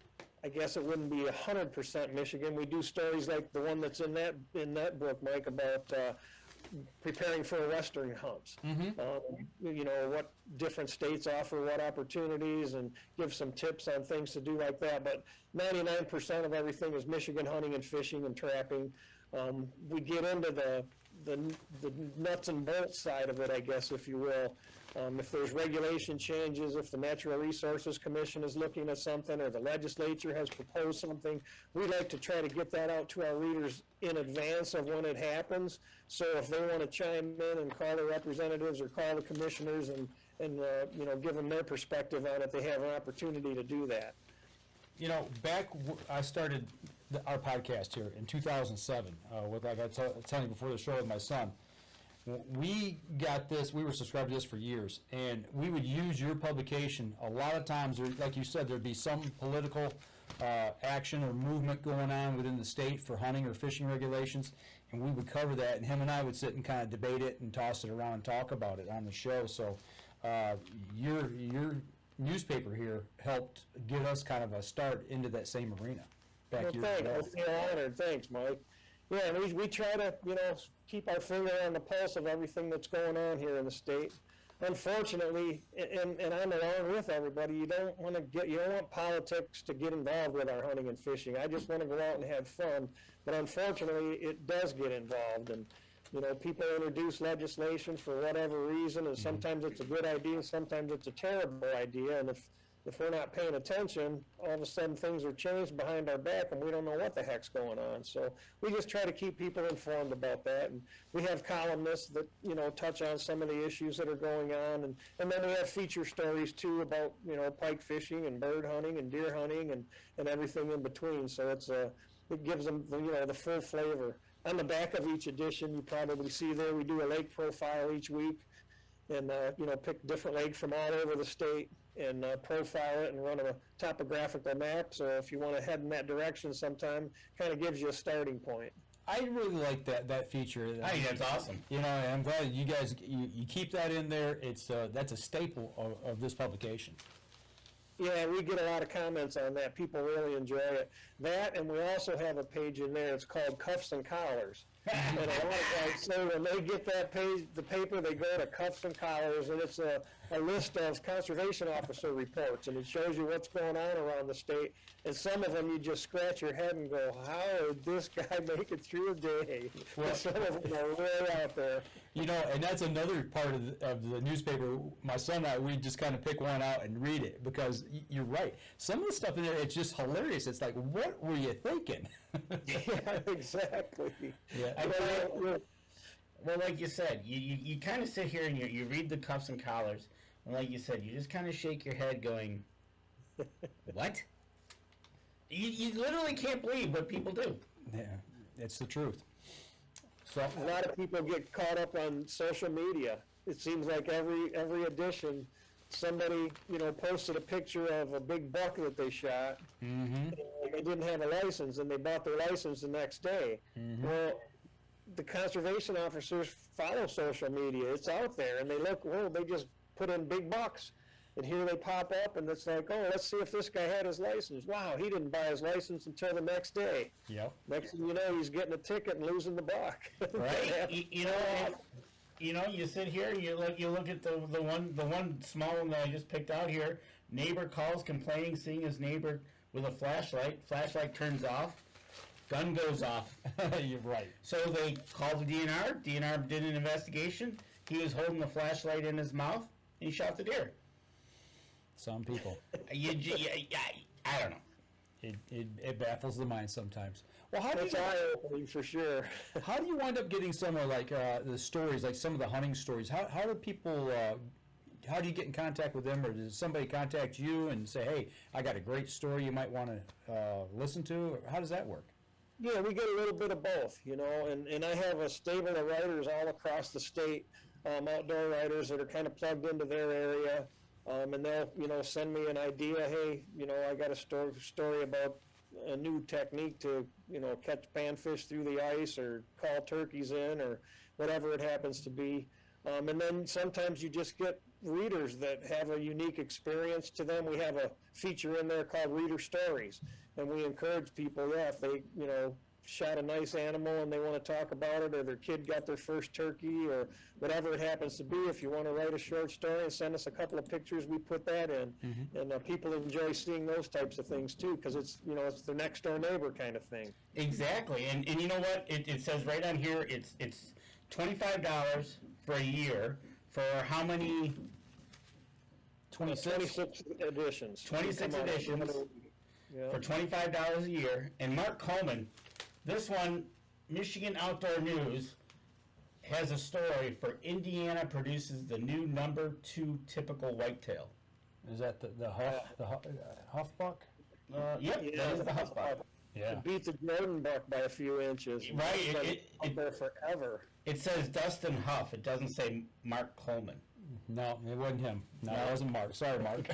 I guess it wouldn't be 100% Michigan. We do stories like the one that's in that book, Mike, about preparing for Western hunts. What different states offer, what opportunities, and give some tips on things to do like that. But 99% of everything is Michigan hunting and fishing and trapping. We get into the nuts and bolts side of it, I guess, if you will. If there's regulation changes, if the Natural Resources Commission is looking at something or the legislature has proposed something, we like to try to get that out to our readers in advance of when it happens. So if they want to chime in and call the representatives or call the commissioners and give them their perspective on it, they have an opportunity to do that. I started our podcast here in 2007, like I was telling you before the show with my son. We got this, we were subscribed to this for years, and we would use your publication. A lot of times, like you said, there'd be some political action or movement going on within the state for hunting or fishing regulations, and we would cover that, and him and I would sit and kind of debate it and toss it around and talk about it on the show. So your newspaper here helped give us kind of a start into that same arena. Well, thanks. I feel honored. Thanks, Mike. Yeah, and we try to, keep our finger on the pulse of everything that's going on here in the state. Unfortunately, and I'm along with everybody, you don't want politics to get involved with our hunting and fishing. I just want to go out and have fun. But unfortunately, it does get involved. And, people introduce legislation for whatever reason, and sometimes it's a good idea, sometimes it's a terrible idea. And if if we're not paying attention, all of a sudden things are changed behind our back and we don't know what the heck's going on. So we just try to keep people informed about that. And we have columnists that, you know, touch on some of the issues that are going on. And then we have feature stories too about, you know, pike fishing and bird hunting and deer hunting and everything in between. So it gives them, you know, the full flavor. On the back of each edition, you probably see there, we do a lake profile each week and, you know, pick different lakes from all over the state and profile it and run a topographical map. So if you want to head in that direction sometime, kind of gives you a starting point. I really like that feature. I think that's awesome. You know, I'm glad you guys you keep that in there. It's that's a staple of this publication. Yeah, we get a lot of comments on that. People really enjoy it. That, and we also have a page in there. It's called Cuffs and Collars. And a lot of guys say when they get that page, the paper, they go to Cuffs and Collars, and it's a list of conservation officer reports, and it shows you what's going on around the state. And some of them you just scratch your head and go, how did this guy make it through a day? Well, some of them are way out there. You know, and that's another part of the newspaper. My son and I, we just kind of pick one out and read it because you're right. Some of the stuff in there, it's just hilarious. It's like, what were you thinking? Yeah, exactly. Yeah. Well, like you said, you kind of sit here and you read the Cuffs and Collars, and like you said, you just kind of shake your head going, what? You literally can't believe what people do. Yeah, it's the truth. So A lot of people get caught up on social media. It seems like every edition, somebody, you know, posted a picture of a big buck that they shot. Mm-hmm. And they didn't have a license, and they bought their license the next day. Mm-hmm. Well, the conservation officers follow social media. It's out there, and they look, well, they just put in big bucks. And here they pop up, and it's like, oh, let's see if this guy had his license. Wow, he didn't buy his license until the next day. Yep. Next thing you know, he's getting a ticket and losing the buck. Right? You sit here and you look at the one small one that I just picked out here. Neighbor calls complaining, seeing his neighbor with a flashlight. Flashlight turns off. Gun goes off. You're right. So they called the DNR. DNR did an investigation. He was holding the flashlight in his mouth, and he shot the deer. Some people. I don't know. It baffles the mind sometimes. Well, That's eye-opening for sure. how do you wind up getting some of the stories, like some of the hunting stories? How do people? How do you get in contact with them, or does somebody contact you and say, "Hey, I got a great story you might want to listen to"? Or how does that work? Yeah, we get a little bit of both, you know, and I have a stable of writers all across the state, outdoor writers that are kind of plugged into their area, and they'll, you know, send me an idea. Hey, you know, I got a story about a new technique to, you know, catch panfish through the ice or call turkeys in or whatever it happens to be. And then sometimes you just get readers that have a unique experience to them. We have a feature in there called Reader Stories, and we encourage people, if they, you know, shot a nice animal and they want to talk about it, or their kid got their first turkey, or whatever it happens to be, if you want to write a short story and send us a couple of pictures, we put that in. Mm-hmm. And people enjoy seeing those types of things too, because it's, you know, it's the next door neighbor kind of thing. Exactly, and you know what? It says right on here, it's $25 for a year for how many? 26 editions. 26 editions Yeah. for $25 a year. And Mark Coleman, this one, Michigan Outdoor News, has a story for Indiana produces the new #2 typical whitetail. Is that the Huff buck? Yep, that is the Huff buck. Yeah. It beat the Jordan buck by a few inches. Right, Up there forever. It says Dustin Huff. It doesn't say Mark Coleman. No, it wasn't him. No, it wasn't Mark. Sorry, Mark.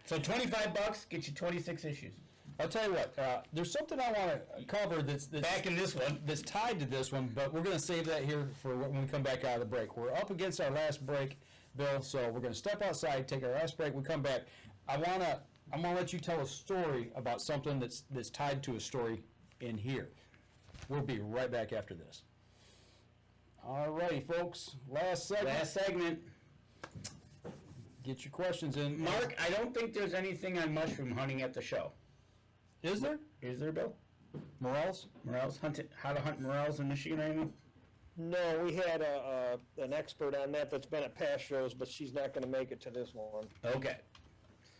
So $25 gets you 26 issues. I'll tell you what. There's something I want to cover that's Back in this one. that's tied to this one, but we're going to save that here for when we come back out of the break. We're up against our last break, Bill. So we're going to step outside, take our last break. We come back. I'm gonna let you tell a story about something that's tied to a story in here. We'll be right back after this. All righty, folks. Last segment. Get your questions in. Mark, I don't think there's anything on mushroom hunting at the show. Is there? Is there, Bill? Morels? Morels, how to hunt morels in Michigan or anything? No, we had an expert on that's been at past shows, but she's not going to make it to this one. Okay.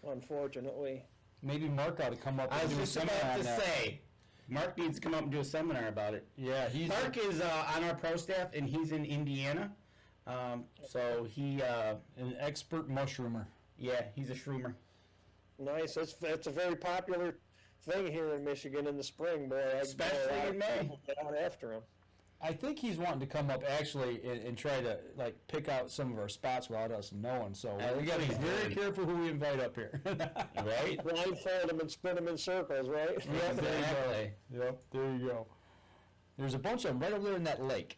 unfortunately. Maybe Mark ought to come up I and was do a just seminar about on to that. say, Mark needs to come up and do a seminar about it. Yeah, he's Mark is on our pro staff, and he's in Indiana. So he, an expert mushroomer. yeah, he's a shroomer. Nice. That's a very popular thing here in Michigan in the spring, boy. Especially in May. Get out after him. I think he's wanting to come up actually and try to like pick out some of our spots without us knowing. So we got to be very careful who we invite up here. Right? Blindfold them and spin them in circles, right? Yep, there you Exactly. go. Yep, there you go. There's a bunch of them right over there in that lake.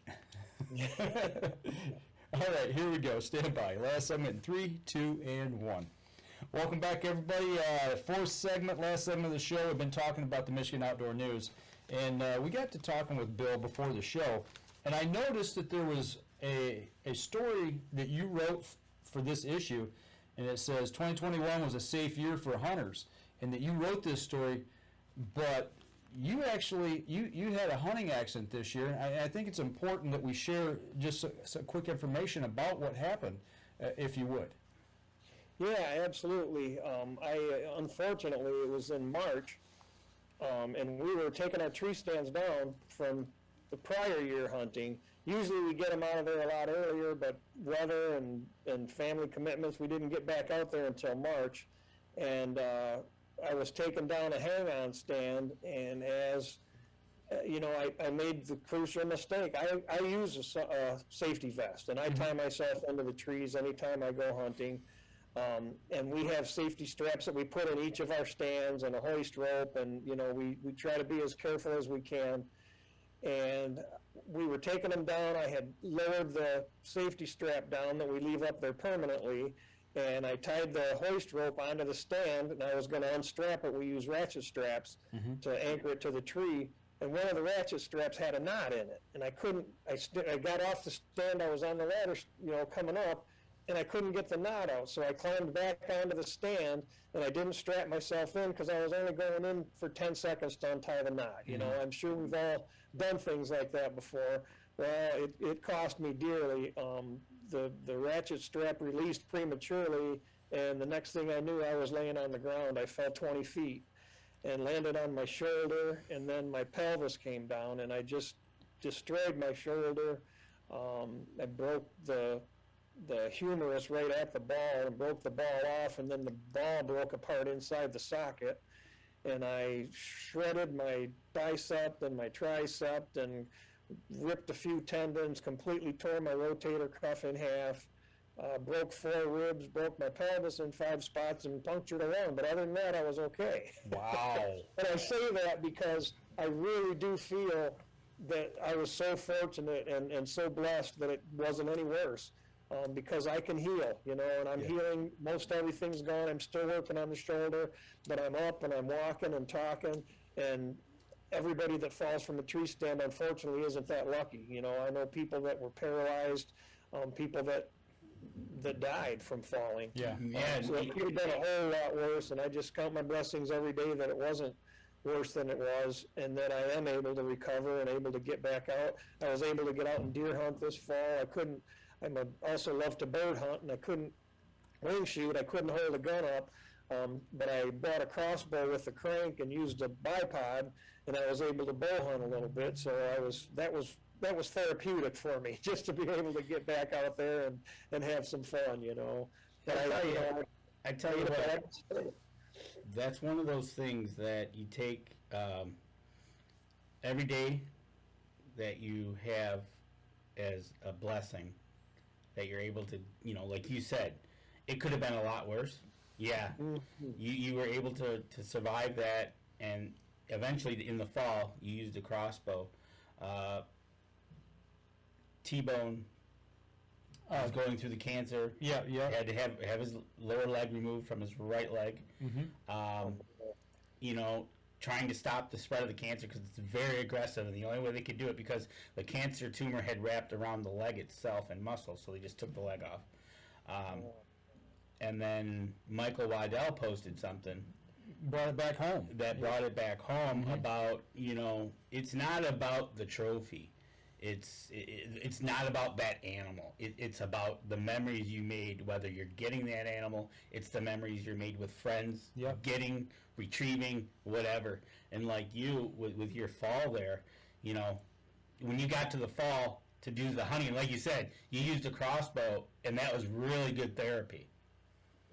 All right, here we go. Stand by. Last segment, 3, 2, and 1. Welcome back, everybody. Fourth segment, last segment of the show. We've been talking about the Michigan Outdoor News, and we got to talking with Bill before the show, and I noticed that there was a story that you wrote for this issue, and it says 2021 was a safe year for hunters, and that you wrote this story, but you actually you had a hunting accident this year. I think it's important that we share just some quick information about what happened, if you would. Yeah, absolutely. Unfortunately, it was in March, and we were taking our tree stands down from the prior year hunting. Usually we get them out of there a lot earlier, but weather and family commitments, we didn't get back out there until March. And I was taking down a hang-on stand, and as I made the crucial mistake. I use a safety vest, and I tie myself into the trees anytime I go hunting. And we have safety straps that we put in each of our stands and a hoist rope, and we try to be as careful as we can. And we were taking them down. I had lowered the safety strap down that we leave up there permanently, and I tied the hoist rope onto the stand, and I was going to unstrap it. We use ratchet straps to anchor it to the tree, and one of the ratchet straps had a knot in it, and I couldn't. I got off the stand. I was on the ladder, coming up, and I couldn't get the knot out. So I climbed back onto the stand, and I didn't strap myself in because I was only going in for 10 seconds to untie the knot. I'm sure we've all done things like that before. Well, it cost me dearly. The ratchet strap released prematurely, and the next thing I knew, I was laying on the ground. I fell 20 feet and landed on my shoulder, and then my pelvis came down, and I just destroyed my shoulder. I broke the humerus right at the ball and broke the ball off, and then the ball broke apart inside the socket, and I shredded my bicep and my tricep and ripped a few tendons, completely tore my rotator cuff in half, broke 4 ribs, broke my pelvis in 5 spots, and punctured a lung. But other than that, I was okay. Wow. And I say that because I really do feel that I was so fortunate and so blessed that it wasn't any worse. Because I can heal, and I'm healing. Most everything's gone. I'm still working on the shoulder, but I'm up and I'm walking and talking. And everybody that falls from a tree stand, unfortunately, isn't that lucky. I know people that were paralyzed, people that died from falling. Yeah. So it could have been a whole lot worse. And I just count my blessings every day that it wasn't worse than it was, and that I am able to recover and able to get back out. I was able to get out and deer hunt this fall. I also love to bird hunt, and I couldn't wing shoot. I couldn't hold a gun up, but I bought a crossbow with a crank and used a bipod, and I was able to bow hunt a little bit. So that was therapeutic for me, just to be able to get back out there and have some fun, But I tell you what, that's one of those things that you take every day that you have as a blessing. That you're able to, like you said, it could have been a lot worse. Yeah, you were able to survive that, and eventually in the fall you used a crossbow. T-Bone was going through the cancer. Yeah. Had to have his lower leg removed from his right leg. Trying to stop the spread of the cancer because it's very aggressive, and the only way they could do it because the cancer tumor had wrapped around the leg itself and muscle, so they just took the leg off. And then Michael Waddell posted something. Brought it back home. Brought it back home about, it's not about the trophy. It's not about that animal. It's about the memories you made, whether you're getting that animal. It's the memories you're made with friends, Yep. getting, retrieving, whatever. And like you, with your fall there, you know, when you got to the fall to do the hunting, like you said, you used a crossbow, and that was really good therapy.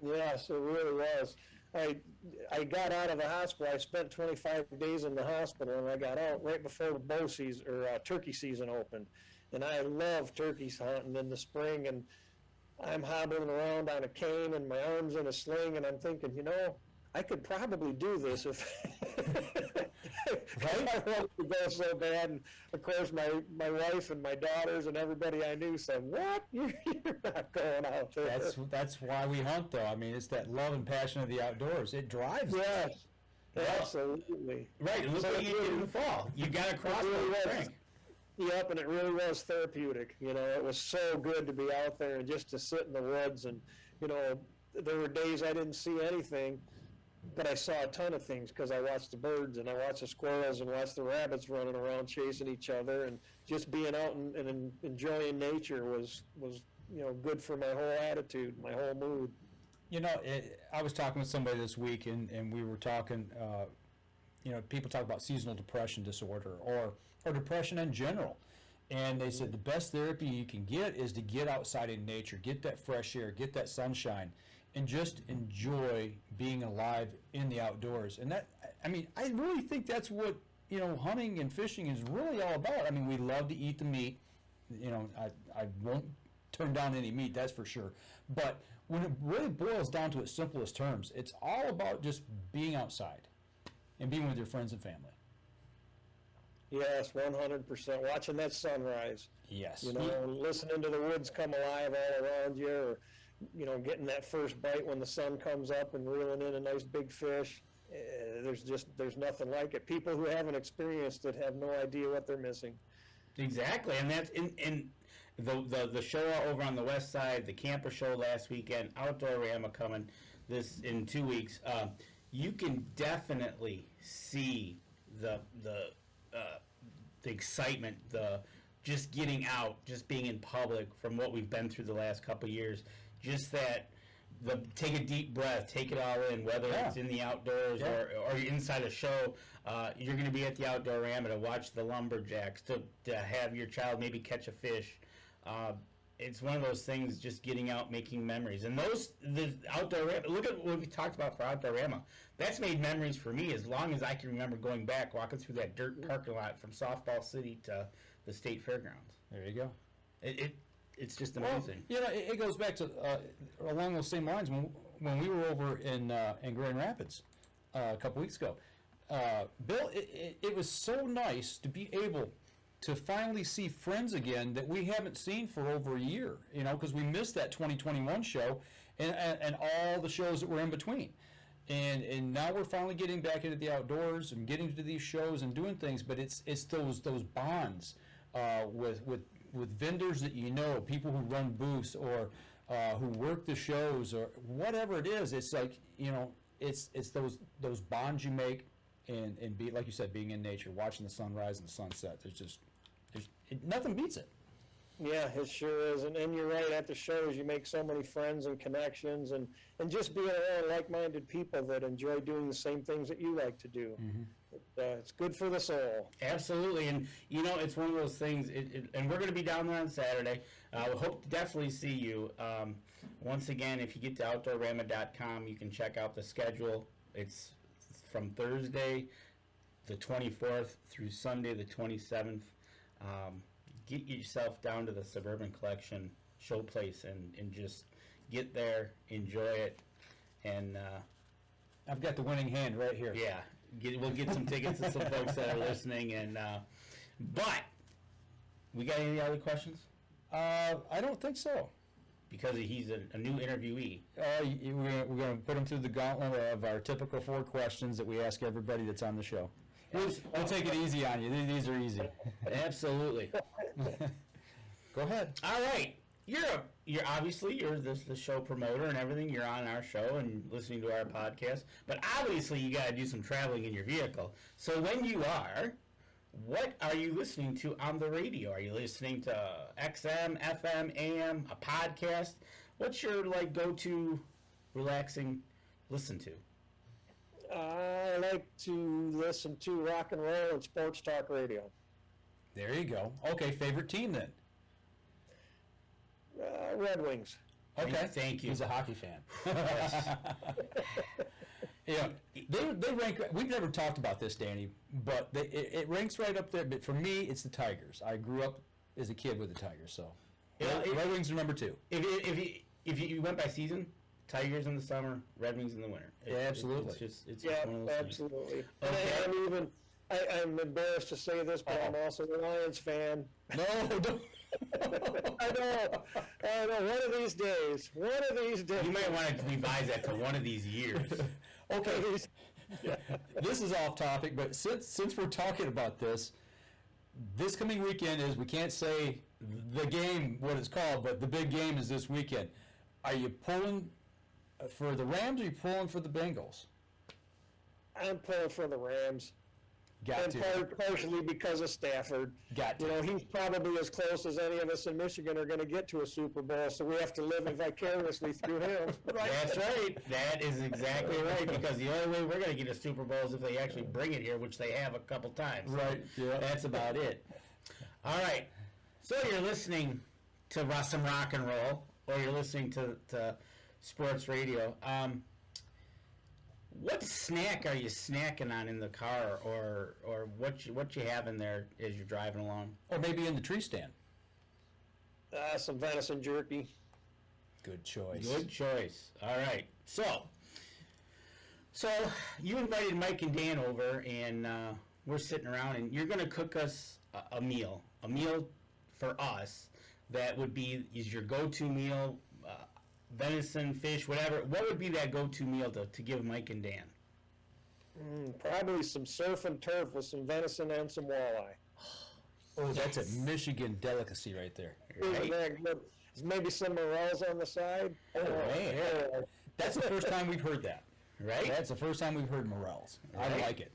Yes, it really was. I got out of the hospital. I spent 25 days in the hospital, and I got out right before the bow season or turkey season opened. And I love turkey hunting in the spring. And I'm hobbling around on a cane, and my arms in a sling, and I'm thinking, you know, I could probably do this if I wanted to go so bad. And of course, my wife and my daughters and everybody I knew said, "What? You're not going out there." That's why we hunt, though. I mean, it's that love and passion of the outdoors. It drives us. Yes, absolutely. Right, and look So what you did in the fall. You got a crossbow really in the was. spring. Yep, and it really was therapeutic. You know, it was so good to be out there and just to sit in the woods. And, you know, there were days I didn't see anything, but I saw a ton of things because I watched the birds and I watched the squirrels and watched the rabbits running around chasing each other. And just being out and enjoying nature was, you know, good for my whole attitude, my whole mood. You know, I was talking with somebody this week, and we were talking, you know, people talk about seasonal depression disorder or depression in general. And they said the best therapy you can get is to get outside in nature, get that fresh air, get that sunshine, and just enjoy being alive in the outdoors. And that, I mean, I really think that's what, you know, hunting and fishing is really all about. I mean, we love to eat the meat. You know, I won't turn down any meat, that's for sure. But when it really boils down to its simplest terms, it's all about just being outside and being with your friends and family. Yes, 100%. Watching that sunrise. Yes. You know, listening to the woods come alive all around you, or, you know, getting that first bite when the sun comes up and reeling in a nice big fish. There's nothing like it. People who haven't experienced it have no idea what they're missing. Exactly, and that's in the show over on the west side, the camper show last weekend, Outdoorama coming this in 2 weeks. You can definitely see the excitement, the just getting out, just being in public from what we've been through the last couple of years. Just that, take a deep breath, take it all in, whether it's in the outdoors or you're inside a show. You're going to be at the Outdoorama to watch the lumberjacks, to have your child maybe catch a fish. It's one of those things, just getting out, making memories. And the Outdoorama, look at what we talked about for Outdoorama. That's made memories for me as long as I can remember going back, walking through that dirt parking lot from Softball City to the State Fairgrounds. There you go. It's just amazing. Well, you know, it goes back to along those same lines when we were over in Grand Rapids a couple weeks ago. Bill, it was so nice to be able to finally see friends again that we haven't seen for over a year, you know, because we missed that 2021 show and all the shows that were in between. And now we're finally getting back into the outdoors and getting to these shows and doing things, but it's those bonds with vendors that you know, people who run booths or who work the shows or whatever it is. It's like, you know, it's those bonds you make and be, like you said, being in nature, watching the sunrise and the sunset. Nothing beats it. Yeah, it sure is. And you're right, at the shows you make so many friends and connections, and just being around like-minded people that enjoy doing the same things that you like to do. Mm-hmm. It's good for the soul. Absolutely, and you know, it's one of those things, and we're going to be down there on Saturday. We hope to definitely see you. Once again, if you get to Outdoorama.com, you can check out the schedule. It's from Thursday the 24th through Sunday the 27th. Get yourself down to the Suburban Collection showplace and just get there, enjoy it, and I've got the winning hand right here. yeah, we'll get some tickets to some folks that are listening. And but we got any other questions? I don't think so. Because he's a new interviewee. We're going to put him through the gauntlet of our typical 4 questions that we ask everybody that's on the show. We'll take it easy on you. These are easy. Absolutely. Go ahead. All right. You're obviously the show promoter and everything. You're on our show and listening to our podcast. But obviously you got to do some traveling in your vehicle. So when you are, what are you listening to on the radio? Are you listening to XM, FM, AM, a podcast? What's your go-to relaxing listen to? I like to listen to rock and roll and sports talk radio. There you go. Okay, favorite team then? Red Wings. Okay. Thank you. He's a hockey fan. Yeah, they rank. We've never talked about this, Danny, but it ranks right up there. But for me, it's the Tigers. I grew up as a kid with the Tigers, so Red Wings are number 2. If you went by season, Tigers in the summer, Red Wings in the winter. Absolutely. It's just Yeah, one of those things. absolutely. Okay. And I'm embarrassed to say this, but I'm also a Lions fan. No, don't. I know. One of these days. You might want to revise that to one of these years. Okay, this is off topic, but since we're talking about this coming weekend we can't say the game, what it's called, but the big game is this weekend. Are you pulling for the Rams or are you pulling for the Bengals? I'm pulling for the Rams. Got to. Partially because of Stafford. Got to. He's probably as close as any of us in Michigan are going to get to a Super Bowl, so we have to live vicariously through him. That's right. That is exactly right, because the only way we're going to get a Super Bowl is if they actually bring it here, which they have a couple times. Right, yeah. That's about it. All right. So you're listening to some rock and roll, or you're listening to sports radio. What snack are you snacking on in the car, or what you have in there as you're driving along? Or maybe in the tree stand. Some venison jerky. Good choice. Good choice. All right. So you invited Mike and Dan over, and we're sitting around, and you're going to cook us a meal for us that is your go-to meal. Venison, fish, whatever. What would be that go-to meal to give Mike and Dan? Probably some surf and turf with some venison and some walleye. Oh, that's a Michigan delicacy right there. Isn't that good? Maybe some morels on the side. man. That's the first time we've heard that. Right? That's the first time we've heard morels. I Right. like it.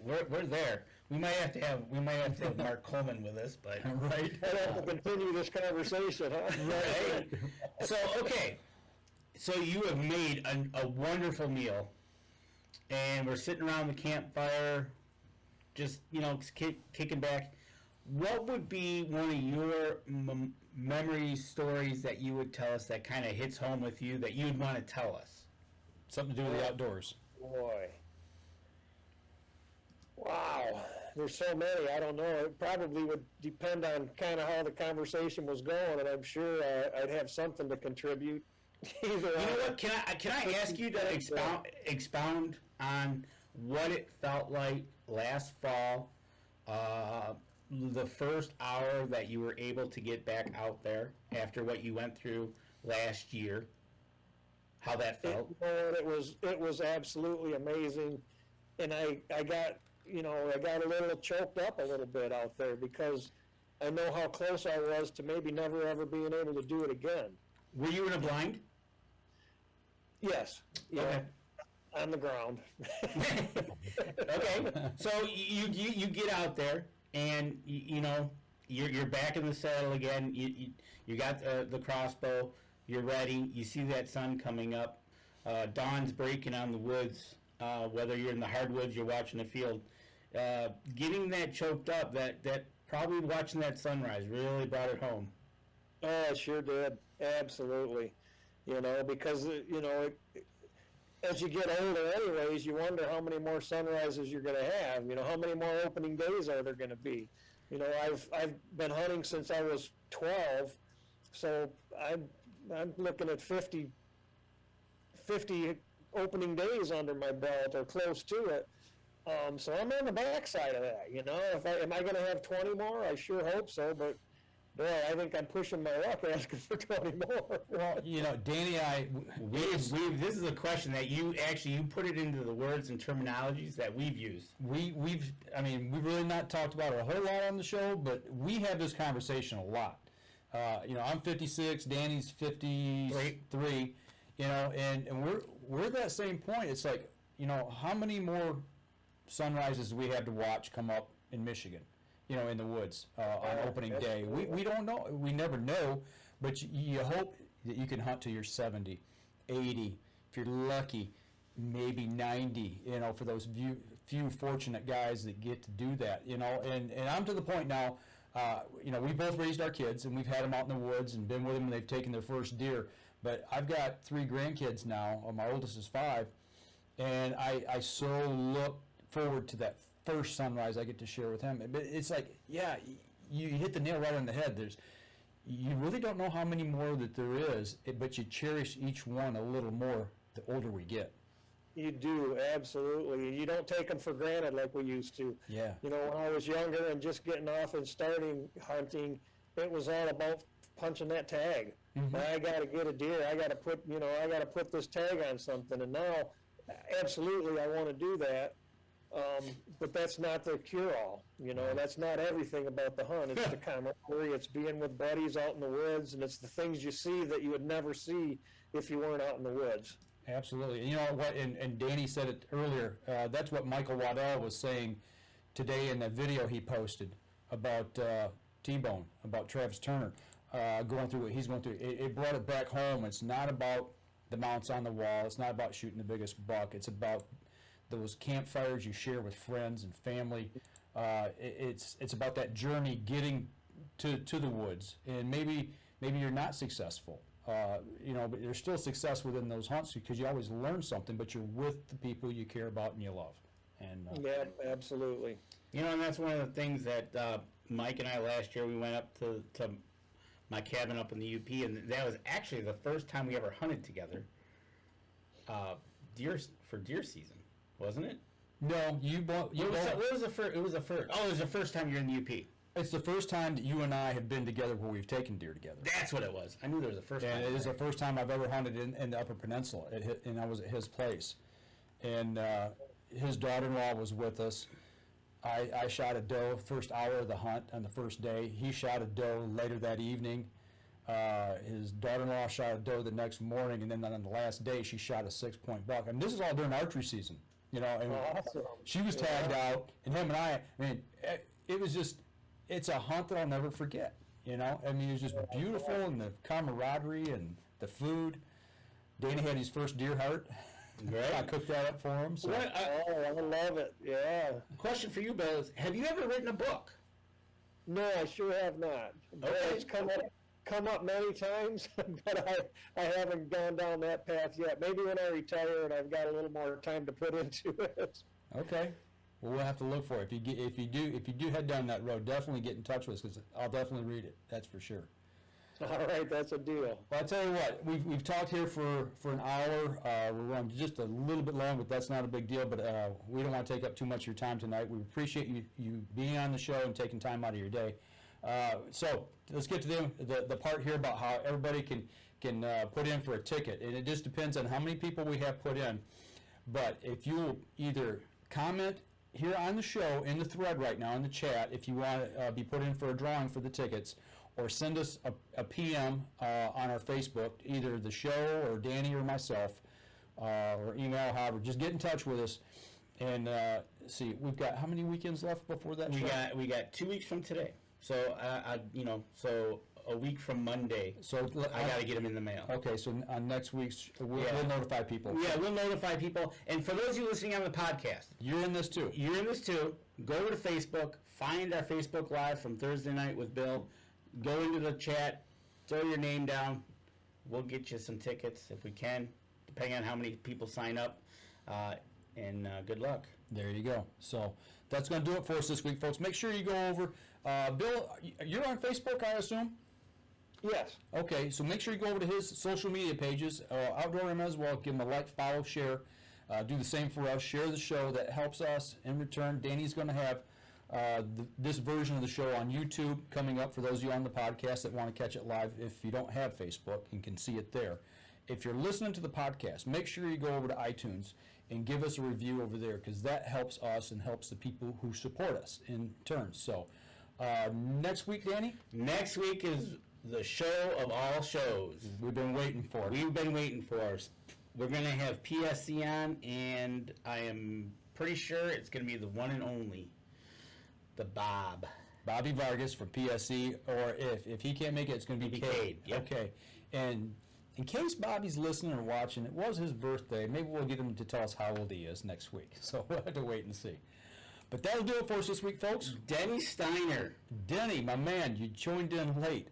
We're there. We might have to have Mark Coleman with us, but Right. I'd have to continue this conversation, huh? right. So okay, so you have made a wonderful meal, and we're sitting around the campfire, just kicking back. What would be one of your memory stories that you would tell us that kind of hits home with you that you'd want to tell us? Something to do with the outdoors. Boy. Wow. There's so many. I don't know. It probably would depend on kind of how the conversation was going, and I'm sure I'd have something to contribute. Either You know what? Can I ask you to expound on what it felt like last fall, the first hour that you were able to get back out there after what you went through last year? How that felt? It was absolutely amazing, and I got a little choked up a little bit out there because I know how close I was to maybe never ever being able to do it again. Were you in a blind? Yes. Yeah. Okay. On the ground. Okay, so you get out there, and you're back in the saddle again. You got the crossbow. You're ready. You see that sun coming up. Dawn's breaking on the woods. Whether you're in the hardwoods, you're watching the field. Getting that choked up, that probably watching that sunrise really brought it home. Oh, it sure did. Absolutely. Because as you get older anyways, you wonder how many more sunrises you're going to have. How many more opening days are there going to be? I've been hunting since I was 12, so I'm looking at 50 opening days under my belt or close to it. So I'm on the backside of that, Am I going to have 20 more? I sure hope so, but boy, I think I'm pushing my luck asking for 20 more. Well, Danny and I, This is a question that you put it into the words and terminologies that we've used. we've really not talked about it a whole lot on the show, but we have this conversation a lot. I'm 56, Danny's 53, and we're at that same point. It's like, how many more sunrises do we have to watch come up in Michigan, in the woods on opening day. We don't know. We never know, but you hope that you can hunt till you're 70, 80, if you're lucky, maybe 90, for those few fortunate guys that get to do that, and I'm to the point now, we both raised our kids, and we've had them out in the woods and been with them, and they've taken their first deer, but I've got 3 grandkids now. My oldest is 5, and I so look forward to that first sunrise I get to share with him. But it's like, yeah, you hit the nail right on the head. You really don't know how many more that there is, but you cherish each one a little more the older we get. You do, absolutely. You don't take them for granted like we used to. Yeah. When I was younger and just getting off and starting hunting, it was all about punching that tag. Mm-hmm. I got to get a deer. I got to put this tag on something. And now, absolutely, I want to do that. But that's not the cure-all. That's not everything about the hunt. It's the camaraderie. It's being with buddies out in the woods, and it's the things you see that you would never see if you weren't out in the woods. Absolutely. You know what, and Danny said it earlier, that's what Michael Waddell was saying today in that video he posted about T-Bone, about Travis Turner, going through what he's going through. It brought it back home. It's not about the mounts on the wall. It's not about shooting the biggest buck. It's about those campfires you share with friends and family. It's about that journey getting to the woods. And maybe you're not successful. But you're still success within those hunts because you always learn something, but you're with the people you care about and you love. And yeah, absolutely. And that's one of the things that Mike and I last year, we went up to my cabin up in the UP, and that was actually the first time we ever hunted together for deer season, wasn't it? No, it was the first. Oh, it was the first time you're in the UP. It's the first time that you and I have been together where we've taken deer together. That's what it was. I knew there was a first time. And it is the first time I've ever hunted in the Upper Peninsula, and I was at his place. And his daughter-in-law was with us. I shot a doe first hour of the hunt on the first day. He shot a doe later that evening. His daughter-in-law shot a doe the next morning, and then on the last day she shot a 6-point buck. And this is all during archery season, and awesome. She was tagged out, and him and I mean, it was just, it's a hunt that I'll never forget, it was just beautiful, and the camaraderie and the food. Danny had his first deer heart. Right. I cooked that up for him. So. I love it, yeah. Question for you, Bill, is have you ever written a book? No, I sure have not. Okay. It's come up many times, but I haven't gone down that path yet. Maybe when I retire and I've got a little more time to put into it. Okay. Well, we'll have to look for it. If you do head down that road, definitely get in touch with us because I'll definitely read it. That's for sure. All right, that's a deal. Well, I'll tell you what, we've talked here for an hour. We're running just a little bit long, but that's not a big deal. But we don't want to take up too much of your time tonight. We appreciate you being on the show and taking time out of your day. So let's get to the part here about how everybody can put in for a ticket, and it just depends on how many people we have put in. But if you either comment here on the show in the thread right now in the chat, if you want to be put in for a drawing for the tickets, or send us a PM on our Facebook, either the show or Danny or myself, or email, however, just get in touch with us. And see, we've got how many weekends left before that show? We got 2 weeks from today. So so a week from Monday. So I got to get them in the mail. Okay, so on next week's, we'll notify people. Yeah, we'll notify people. And for those of you listening on the podcast, you're in this too. Go over to Facebook, find our Facebook Live from Thursday night with Bill. Go into the chat, throw your name down. We'll get you some tickets if we can, depending on how many people sign up. And good luck. There you go. So that's going to do it for us this week, folks. Make sure you go over. Bill, you're on Facebook, I assume? Yes. Okay, so make sure you go over to his social media pages, Outdoorama as well. Give him a like, follow, share. Do the same for us. Share the show. That helps us. In return, Danny's going to have this version of the show on YouTube coming up for those of you on the podcast that want to catch it live if you don't have Facebook and can see it there. If you're listening to the podcast, make sure you go over to iTunes and give us a review over there because that helps us and helps the people who support us in turn. So next week, Danny? Next week is the show of all shows. We've been waiting for it. We're going to have PSC on, and I am pretty sure it's going to be the one and only The Bob. Bobby Vargas from PSE, or if he can't make it, it's going to be Cade. Yep. Okay. And in case Bobby's listening or watching, it was his birthday. Maybe we'll get him to tell us how old he is next week. So we'll have to wait and see. But that'll do it for us this week, folks. Denny Steiner. Denny, my man, you joined in late.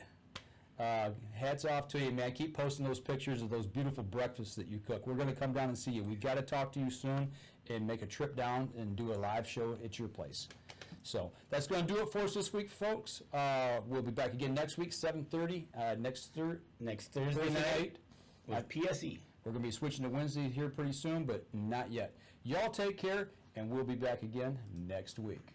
Hats off to you, man. Keep posting those pictures of those beautiful breakfasts that you cook. We're going to come down and see you. We've got to talk to you soon and make a trip down and do a live show at your place. So that's going to do it for us this week, folks. We'll be back again next week, 7:30, next Thursday night. With PSE. We're going to be switching to Wednesday here pretty soon, but not yet. Y'all take care, and we'll be back again next week.